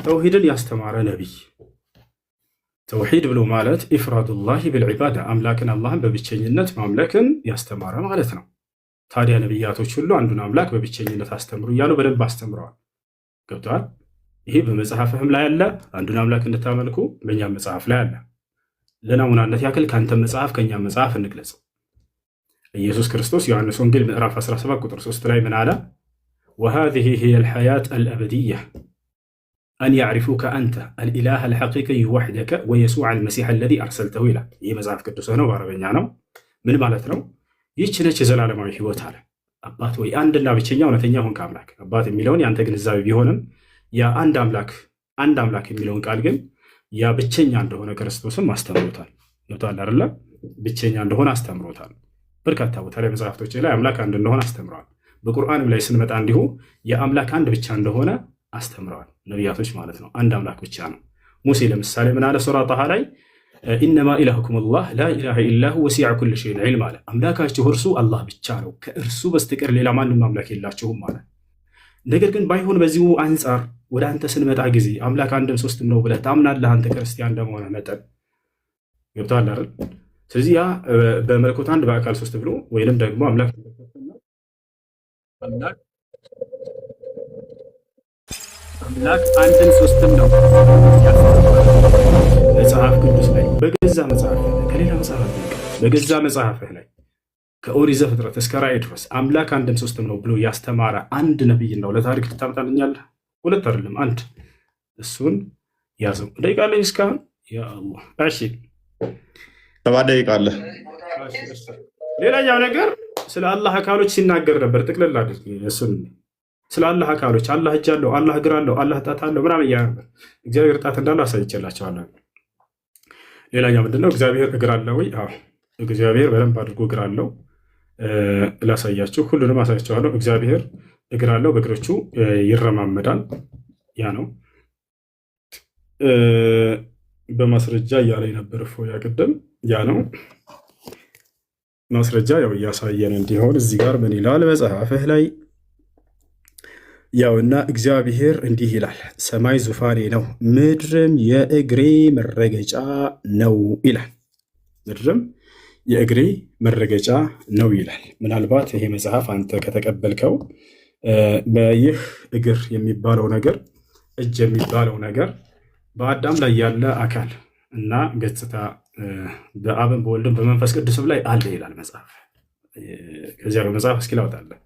ተውሂድን ያስተማረ ነብይ ተውሂድ ብሎ ማለት ኢፍራዱላሂ ብልዒባዳ አምላክን አላህን በብቸኝነት ማምለክን ያስተማረ ማለት ነው። ታዲያ ነቢያቶች ሁሉ አንዱን አምላክ በብቸኝነት አስተምሩ እያሉ በደንብ አስተምረዋል። ገብተዋል። ይሄ በመጽሐፍህም ላይ አለ። አንዱን አምላክ እንድታመልኩ በእኛም መጽሐፍ ላይ አለ። ለናሙናነት ያክል ከአንተም መጽሐፍ ከእኛም መጽሐፍ እንግለጽ። ኢየሱስ ክርስቶስ ዮሐንስ ወንጌል ምዕራፍ 17 ቁጥር 3 ላይ ምን አለ? ወሃዚሂ ሂየ ልሐያት አልአበድያ አን ያዕሪፉከ አንተ አልኢላህ አልሐቂቅይ ወሕደከ ወየሱዕ አልመሲሕ አለዚ አርሰልተሁ ይላል። ይህ መጽሐፍ ቅዱስህ ነው፣ በአረበኛ ነው። ምን ማለት ነው? ይህች ነች የዘላለማዊ ህይወት አለ። አባት ወይ አንድና ብቸኛ እውነተኛ ሆንክ አምላክ። አባት የሚለውን የአንተ ግንዛቤ ቢሆንም ያ አንድ አምላክ የሚለውን ቃል ግን ያ ብቸኛ እንደሆነ ክርስቶስም አስተምሮታል። ገብቶሃል አይደለ? ብቸኛ እንደሆነ አስተምሮታል። በርካታ ቦታ ላይ መጽሐፍቶች ላይ አምላክ አንድ እንደሆነ አስተምረዋል። በቁርአንም ላይ ስንመጣ እንዲሁ የአምላክ አንድ ብቻ እንደሆነ አስተምረዋል ነቢያቶች ማለት ነው። አንድ አምላክ ብቻ ነው። ሙሴ ለምሳሌ ምን አለ? ሱራ ጣሃ ላይ ኢነማ ኢላሁኩም ላህ ላኢላሃ ኢላሁ ወሲዐ ኩለ ሸይን ዒልም አለ። አምላካችሁ እርሱ አላህ ብቻ ነው፣ ከእርሱ በስተቀር ሌላ ማንም አምላክ የላችሁም ማለት። ነገር ግን ባይሆን በዚሁ አንጻር ወደ አንተ ስንመጣ ጊዜ አምላክ አንድም ሶስትም ነው ብለህ ታምናለህ አንተ ክርስቲያን እንደመሆነ መጠን። ገብቶሃል አይደል? ስለዚህ ያ በመለኮት አንድ በአካል ሶስት ብሎ ወይንም ደግሞ አምላክ አንድም ሶስትም ነው መጽሐፍ ቅዱስ ላይ በገዛ መጽሐፍ ከሌላ መጽሐፍ በገዛ መጽሐፍህ ላይ ከኦሪት ዘፍጥረት እስከ ራእይ ድረስ አምላክ አንድም ሶስትም ነው ብሎ ያስተማረ አንድ ነብይ ነው ለታሪክ ልታመጣልኛለህ? ሁለት አይደለም አንድ። እሱን ያዘው። ደቂቃ ላይ እስካሁን ያ አላህ። እሺ 7 ደቂቃ አለ። ሌላኛው ነገር ስለ አላህ አካሎች ሲናገር ነበር። ጥቅልል አድርግ እሱን ስለ አላህ አካሎች አላህ እጅ አለው፣ አላህ እግር አለው፣ አላህ ጣት አለው ምናምን እያለ ነበር። እግዚአብሔር ጣት እንዳለው አሳይቼላቸዋለሁ። ሌላኛው ምንድነው? እግዚአብሔር እግር አለው ወይ? አዎ እግዚአብሔር በደንብ አድርጎ እግር አለው። ላሳያችሁ፣ ሁሉንም አሳያቸዋለሁ። እግዚአብሔር እግር አለው፣ በእግሮቹ ይረማመዳል። ያ ነው በማስረጃ እያለ ነበር እፎ ያቅድም። ያ ነው ማስረጃ ያው እያሳየን እንዲሆን እዚህ ጋር ምን ይላል መጽሐፍህ ላይ ያውና እግዚአብሔር እንዲህ ይላል፣ ሰማይ ዙፋኔ ነው፣ ምድርም የእግሬ መረገጫ ነው ይላል። ምድርም የእግሬ መረገጫ ነው ይላል። ምናልባት ይሄ መጽሐፍ አንተ ከተቀበልከው በይህ እግር የሚባለው ነገር እጅ የሚባለው ነገር በአዳም ላይ ያለ አካል እና ገጽታ በአብን በወልድም በመንፈስ ቅዱስም ላይ አለ ይላል መጽሐፍ። ከዚያ በመጽሐፍ እስኪ ላውጣለህ።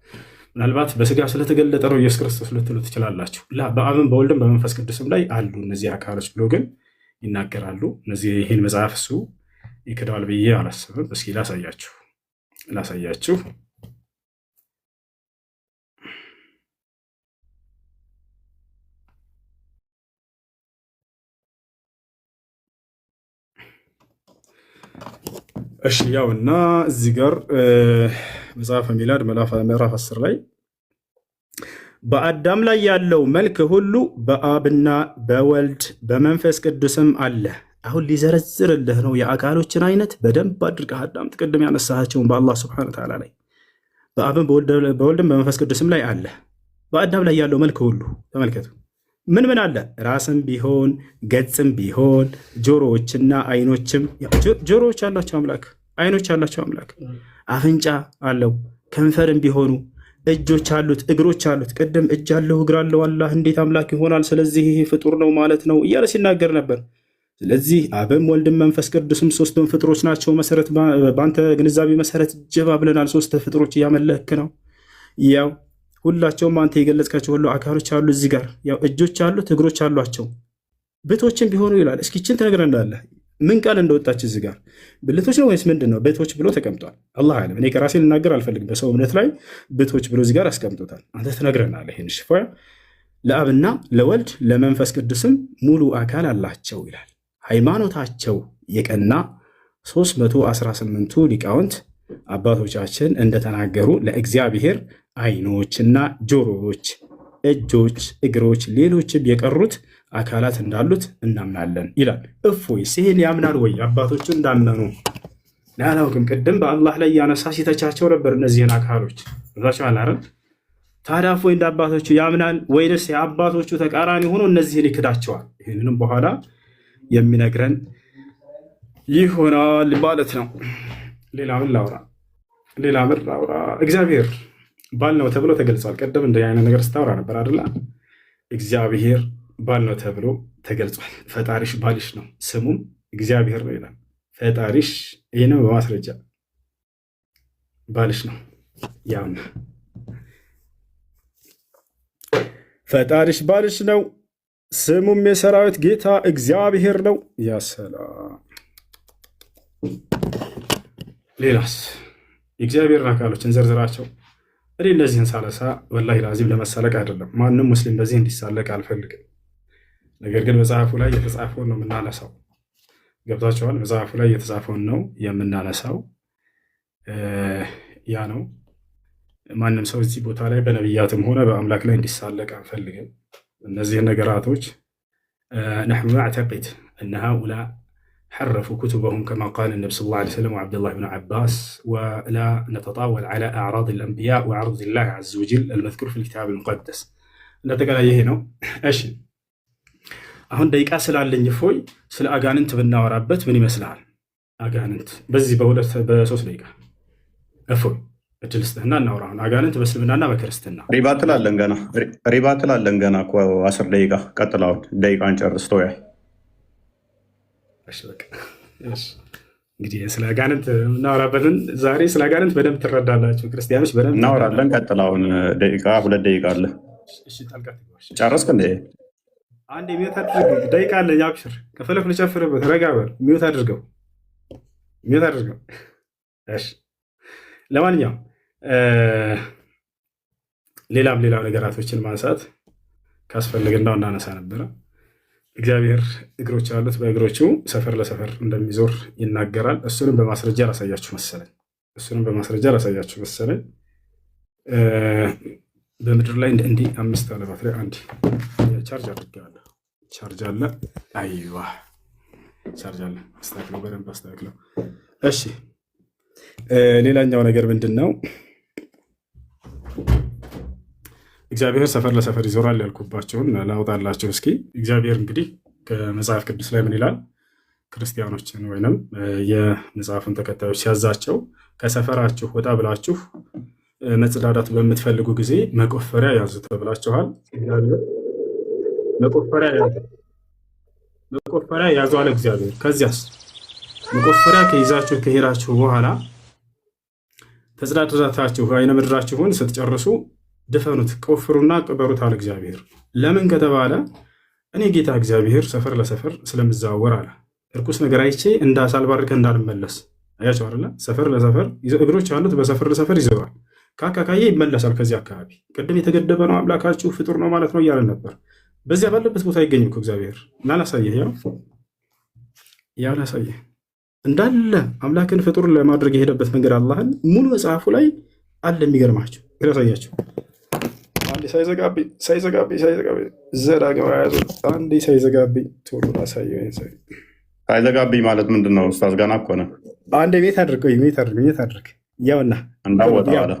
ምናልባት በስጋ ስለተገለጠ ነው ኢየሱስ ክርስቶስ ልትሉ ትችላላችሁ። በአብን በወልድም በመንፈስ ቅዱስም ላይ አሉ እነዚህ አካሎች ብሎ ግን ይናገራሉ። እነዚህ ይህን መጽሐፍ እሱ ይክደዋል ብዬ አላስብም። እስኪ ላሳያችሁ። እሺ ያውና እዚህ ጋር መጽሐፈ ሚላድ ምዕራፍ 10 ላይ በአዳም ላይ ያለው መልክ ሁሉ በአብና በወልድ በመንፈስ ቅዱስም አለ። አሁን ሊዘረዝርልህ ነው የአካሎችን አይነት በደንብ አድርገህ አዳምጥ። ቅድም ያነሳቸውን በአላህ ስብሐነ ወተዓላ ላይ በአብን በወልድም በመንፈስ ቅዱስም ላይ አለ። በአዳም ላይ ያለው መልክ ሁሉ ተመልከቱ። ምን ምን አለ? ራስም ቢሆን ገጽም ቢሆን ጆሮዎችና አይኖችም። ጆሮዎች አላቸው አምላክ፣ አይኖች አላቸው አምላክ፣ አፍንጫ አለው፣ ከንፈርም ቢሆኑ እጆች አሉት፣ እግሮች አሉት። ቅድም እጅ አለው እግር አለው አላህ እንዴት አምላክ ይሆናል? ስለዚህ ይሄ ፍጡር ነው ማለት ነው እያለ ሲናገር ነበር። ስለዚህ አብም ወልድም መንፈስ ቅዱስም ሶስቱም ፍጡሮች ናቸው። መሰረት በአንተ ግንዛቤ መሰረት ጀባ ብለናል። ሶስት ፍጡሮች እያመለክ ነው። ያው ሁላቸውም አንተ የገለጽካቸው ሁሉ አካሎች አሉ። እዚህ ጋር ያው እጆች አሉት እግሮች አሏቸው፣ ብቶችን ቢሆኑ ይላል። እስኪ ይህችን ትነግረናለህ። ምን ቃል እንደወጣች እዚህ ጋር ብልቶች ነው ወይስ ምንድን ነው? ቤቶች ብሎ ተቀምጧል። አላህ አለም። እኔ ከራሴ ልናገር አልፈልግም። በሰው እምነት ላይ ቤቶች ብሎ እዚህ ጋር አስቀምጦታል። አንተ ትነግረናለህ። ይህን ሽፎ ለአብና ለወልድ ለመንፈስ ቅዱስም ሙሉ አካል አላቸው ይላል። ሃይማኖታቸው የቀና 318ቱ ሊቃውንት አባቶቻችን እንደተናገሩ ለእግዚአብሔር አይኖችና ጆሮዎች፣ እጆች፣ እግሮች፣ ሌሎችም የቀሩት አካላት እንዳሉት እናምናለን ይላል። እፎይስ ይህን ያምናል ወይ? አባቶቹ እንዳመኑ ላላውቅም። ቅድም በአላህ ላይ ያነሳ ሲተቻቸው ነበር እነዚህን አካሎች ዛቸው አላረን። ታዲያ እፎይ እንደ አባቶቹ ያምናል ወይንስ የአባቶቹ ተቃራኒ ሆኖ እነዚህን ይክዳቸዋል? ይህንንም በኋላ የሚነግረን ይሆናል ማለት ነው። ሌላ ምን ላውራ? እግዚአብሔር ባል ነው ተብሎ ተገልጿል። ቀደም እንደ አይነት ነገር ስታወራ ነበር አይደለ? እግዚአብሔር ባል ነው ተብሎ ተገልጿል። ፈጣሪሽ ባልሽ ነው፣ ስሙም እግዚአብሔር ነው ይላል። ፈጣሪሽ ይህንም በማስረጃ ባልሽ ነው። ያውና ፈጣሪሽ ባልሽ ነው፣ ስሙም የሰራዊት ጌታ እግዚአብሔር ነው። ያሰላም። ሌላስ የእግዚአብሔርን አካሎችን ዘርዝራቸው። እኔ እነዚህን ሳለሳ ወላሂ ላዚም ለመሳለቅ አይደለም። ማንም ሙስሊም በዚህ እንዲሳለቅ አልፈልግም። ነገር ግን መጽሐፉ ላይ የተጻፈውን ነው የምናነሳው። ገብታችኋል? መጽሐፉ ላይ የተጻፈውን ነው የምናነሳው። ያ ነው። ማንም ሰው እዚህ ቦታ ላይ በነቢያትም ሆነ በአምላክ ላይ እንዲሳለቅ አንፈልግም። እነዚህን ነገራቶች ነሕኑ ነዕተቂድ እነ ሃኡላ ሐረፉ ኩቱበሁም ከማ ቃለ ነቢ ሰለላሁ ዐለይሂ ወሰለም ወዐብዱላህ ብን ዐባስ ወላ ነተጣወል ዐላ አዕራድ አልአንቢያ ወዐርዲላህ ዐዘ ወጀል አልመዝኩር ፊል ኪታብ አልሙቀደስ። እንዳጠቃላይ ይሄ ነው። እሺ አሁን ደቂቃ ስላለኝ እፎይ ስለ አጋንንት ብናወራበት ምን ይመስልሃል? አጋንንት በዚህ በሶስት ደቂቃ እፎይ እድል ስጥህና እናውራ። አሁን አጋንንት በእስልምናና በክርስትና ሪባ ትላለን ገና እኮ 10 ደቂቃ ቀጥላውን ደቂቃን ጨርስ ተወያይ። እንግዲህ ስለ አጋንንት እናወራበትን ዛሬ ስለ አጋንንት በደንብ ትረዳላችሁ ክርስቲያኖች፣ በደንብ እናወራለን። ቀጥላውን ደቂቃ 2 ደቂቃ አለ። ጨረስክ እንደ አንድ ሚዩት አድርገው። ደቂቃ አለ። ያብሽር ከፈለክ ልጨፍርበት። ረጋ በል። ሚዩት አድርገው። እሺ ለማንኛውም ሌላም ነገራቶችን ማንሳት ካስፈልግናው እናነሳ ነበረ። እግዚአብሔር እግሮች አሉት፣ በእግሮቹ ሰፈር ለሰፈር እንደሚዞር ይናገራል። እሱንም በማስረጃ ላሳያችሁ መሰለኝ። በምድር ላይ እንዲህ 5 አለባት ላይ አንድ ቻርጅ አድርጌዋለሁ። ቻርጅ አለ። አይዋ ቻርጅ አለ። አስተካክለው፣ በደንብ አስተካክለው። እሺ ሌላኛው ነገር ምንድን ነው? እግዚአብሔር ሰፈር ለሰፈር ይዞራል ያልኩባቸውን ላውጣላቸው እስኪ። እግዚአብሔር እንግዲህ ከመጽሐፍ ቅዱስ ላይ ምን ይላል? ክርስቲያኖችን ወይንም የመጽሐፉን ተከታዮች ሲያዛቸው ከሰፈራችሁ ወጣ ብላችሁ መጽዳዳት በምትፈልጉ ጊዜ መቆፈሪያ ያዙ ተብላችኋል። መቆፈሪያ ያዙ አለ እግዚአብሔር። ከዚያስ መቆፈሪያ ከይዛችሁ ከሄዳችሁ በኋላ ተጽዳዳታችሁ አይነ ምድራችሁን ስትጨርሱ ድፈኑት፣ ቆፍሩና ቅበሩት አለ እግዚአብሔር። ለምን ከተባለ እኔ ጌታ እግዚአብሔር ሰፈር ለሰፈር ስለምዘዋወር አለ። እርኩስ ነገር አይቼ ሳልባርከ እንዳልመለስ። አያቸው አለ። ሰፈር ለሰፈር እግሮች አሉት፣ በሰፈር ለሰፈር ይዞራል። ካካካዬ ይመለሳል ከዚህ አካባቢ። ቅድም የተገደበ ነው አምላካችሁ ፍጡር ነው ማለት ነው እያለን ነበር። በዚያ ባለበት ቦታ አይገኝም እኮ እግዚአብሔር። እና ላሳየህ፣ ያው ላሳየህ እንዳለ አምላክን ፍጡር ለማድረግ የሄደበት መንገድ አላህን ሙሉ መጽሐፉ ላይ አለ። የሚገርማችሁ ላሳያችሁ። አንዴ ሳይዘጋብኝ ዘዳግም ያዙ። አንዴ ሳይዘጋብኝ ቶሎ ላሳየው። ሳይዘጋብኝ ማለት ምንድን ነው? ኡስታዝ ገና እኮ ነው። አንዴ ቤት አድርግ ያውና እንዳወጣ አለ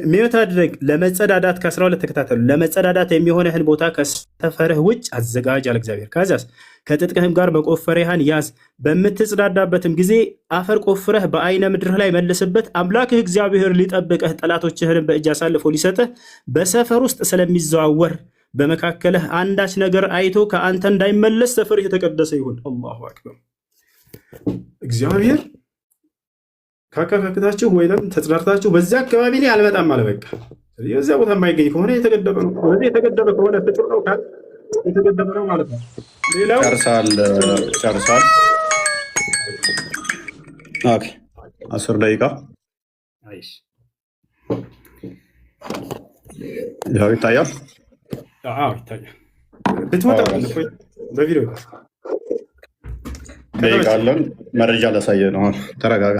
ሚዩት አድርግ። ለመጸዳዳት ከ12 ተከታተሉ። ለመጸዳዳት የሚሆንህን ቦታ ከሰፈርህ ውጭ አዘጋጅ አለ እግዚአብሔር። ከዚያስ ከትጥቅህም ጋር መቆፈሪያህን ያዝ። በምትጸዳዳበትም ጊዜ አፈር ቆፍረህ በአይነ ምድርህ ላይ መልስበት። አምላክህ እግዚአብሔር ሊጠብቅህ ጠላቶችህንም በእጅ አሳልፎ ሊሰጥህ በሰፈር ውስጥ ስለሚዘዋወር በመካከልህ አንዳች ነገር አይቶ ከአንተ እንዳይመለስ ሰፈርህ የተቀደሰ ይሁን። አላሁ አክበር። እግዚአብሔር ካካካክታችሁ ወይም ተጽዳርታችሁ በዚያ አካባቢ ላይ አልመጣም አለ። በቃ የዚያ ቦታ የማይገኝ ከሆነ የተገደበ ነው። ስለዚህ የተገደበ ከሆነ ፍጡር ነው ካል የተገደበ ነው ማለት ነው። ሌላው ጨርሳል። ኦኬ 10 ደቂቃ ያው ይታያል። ይታያል። ብትወጣ በቪዲዮ ደቂቃ አለን። መረጃ ላሳየ ነው። ተረጋጋ።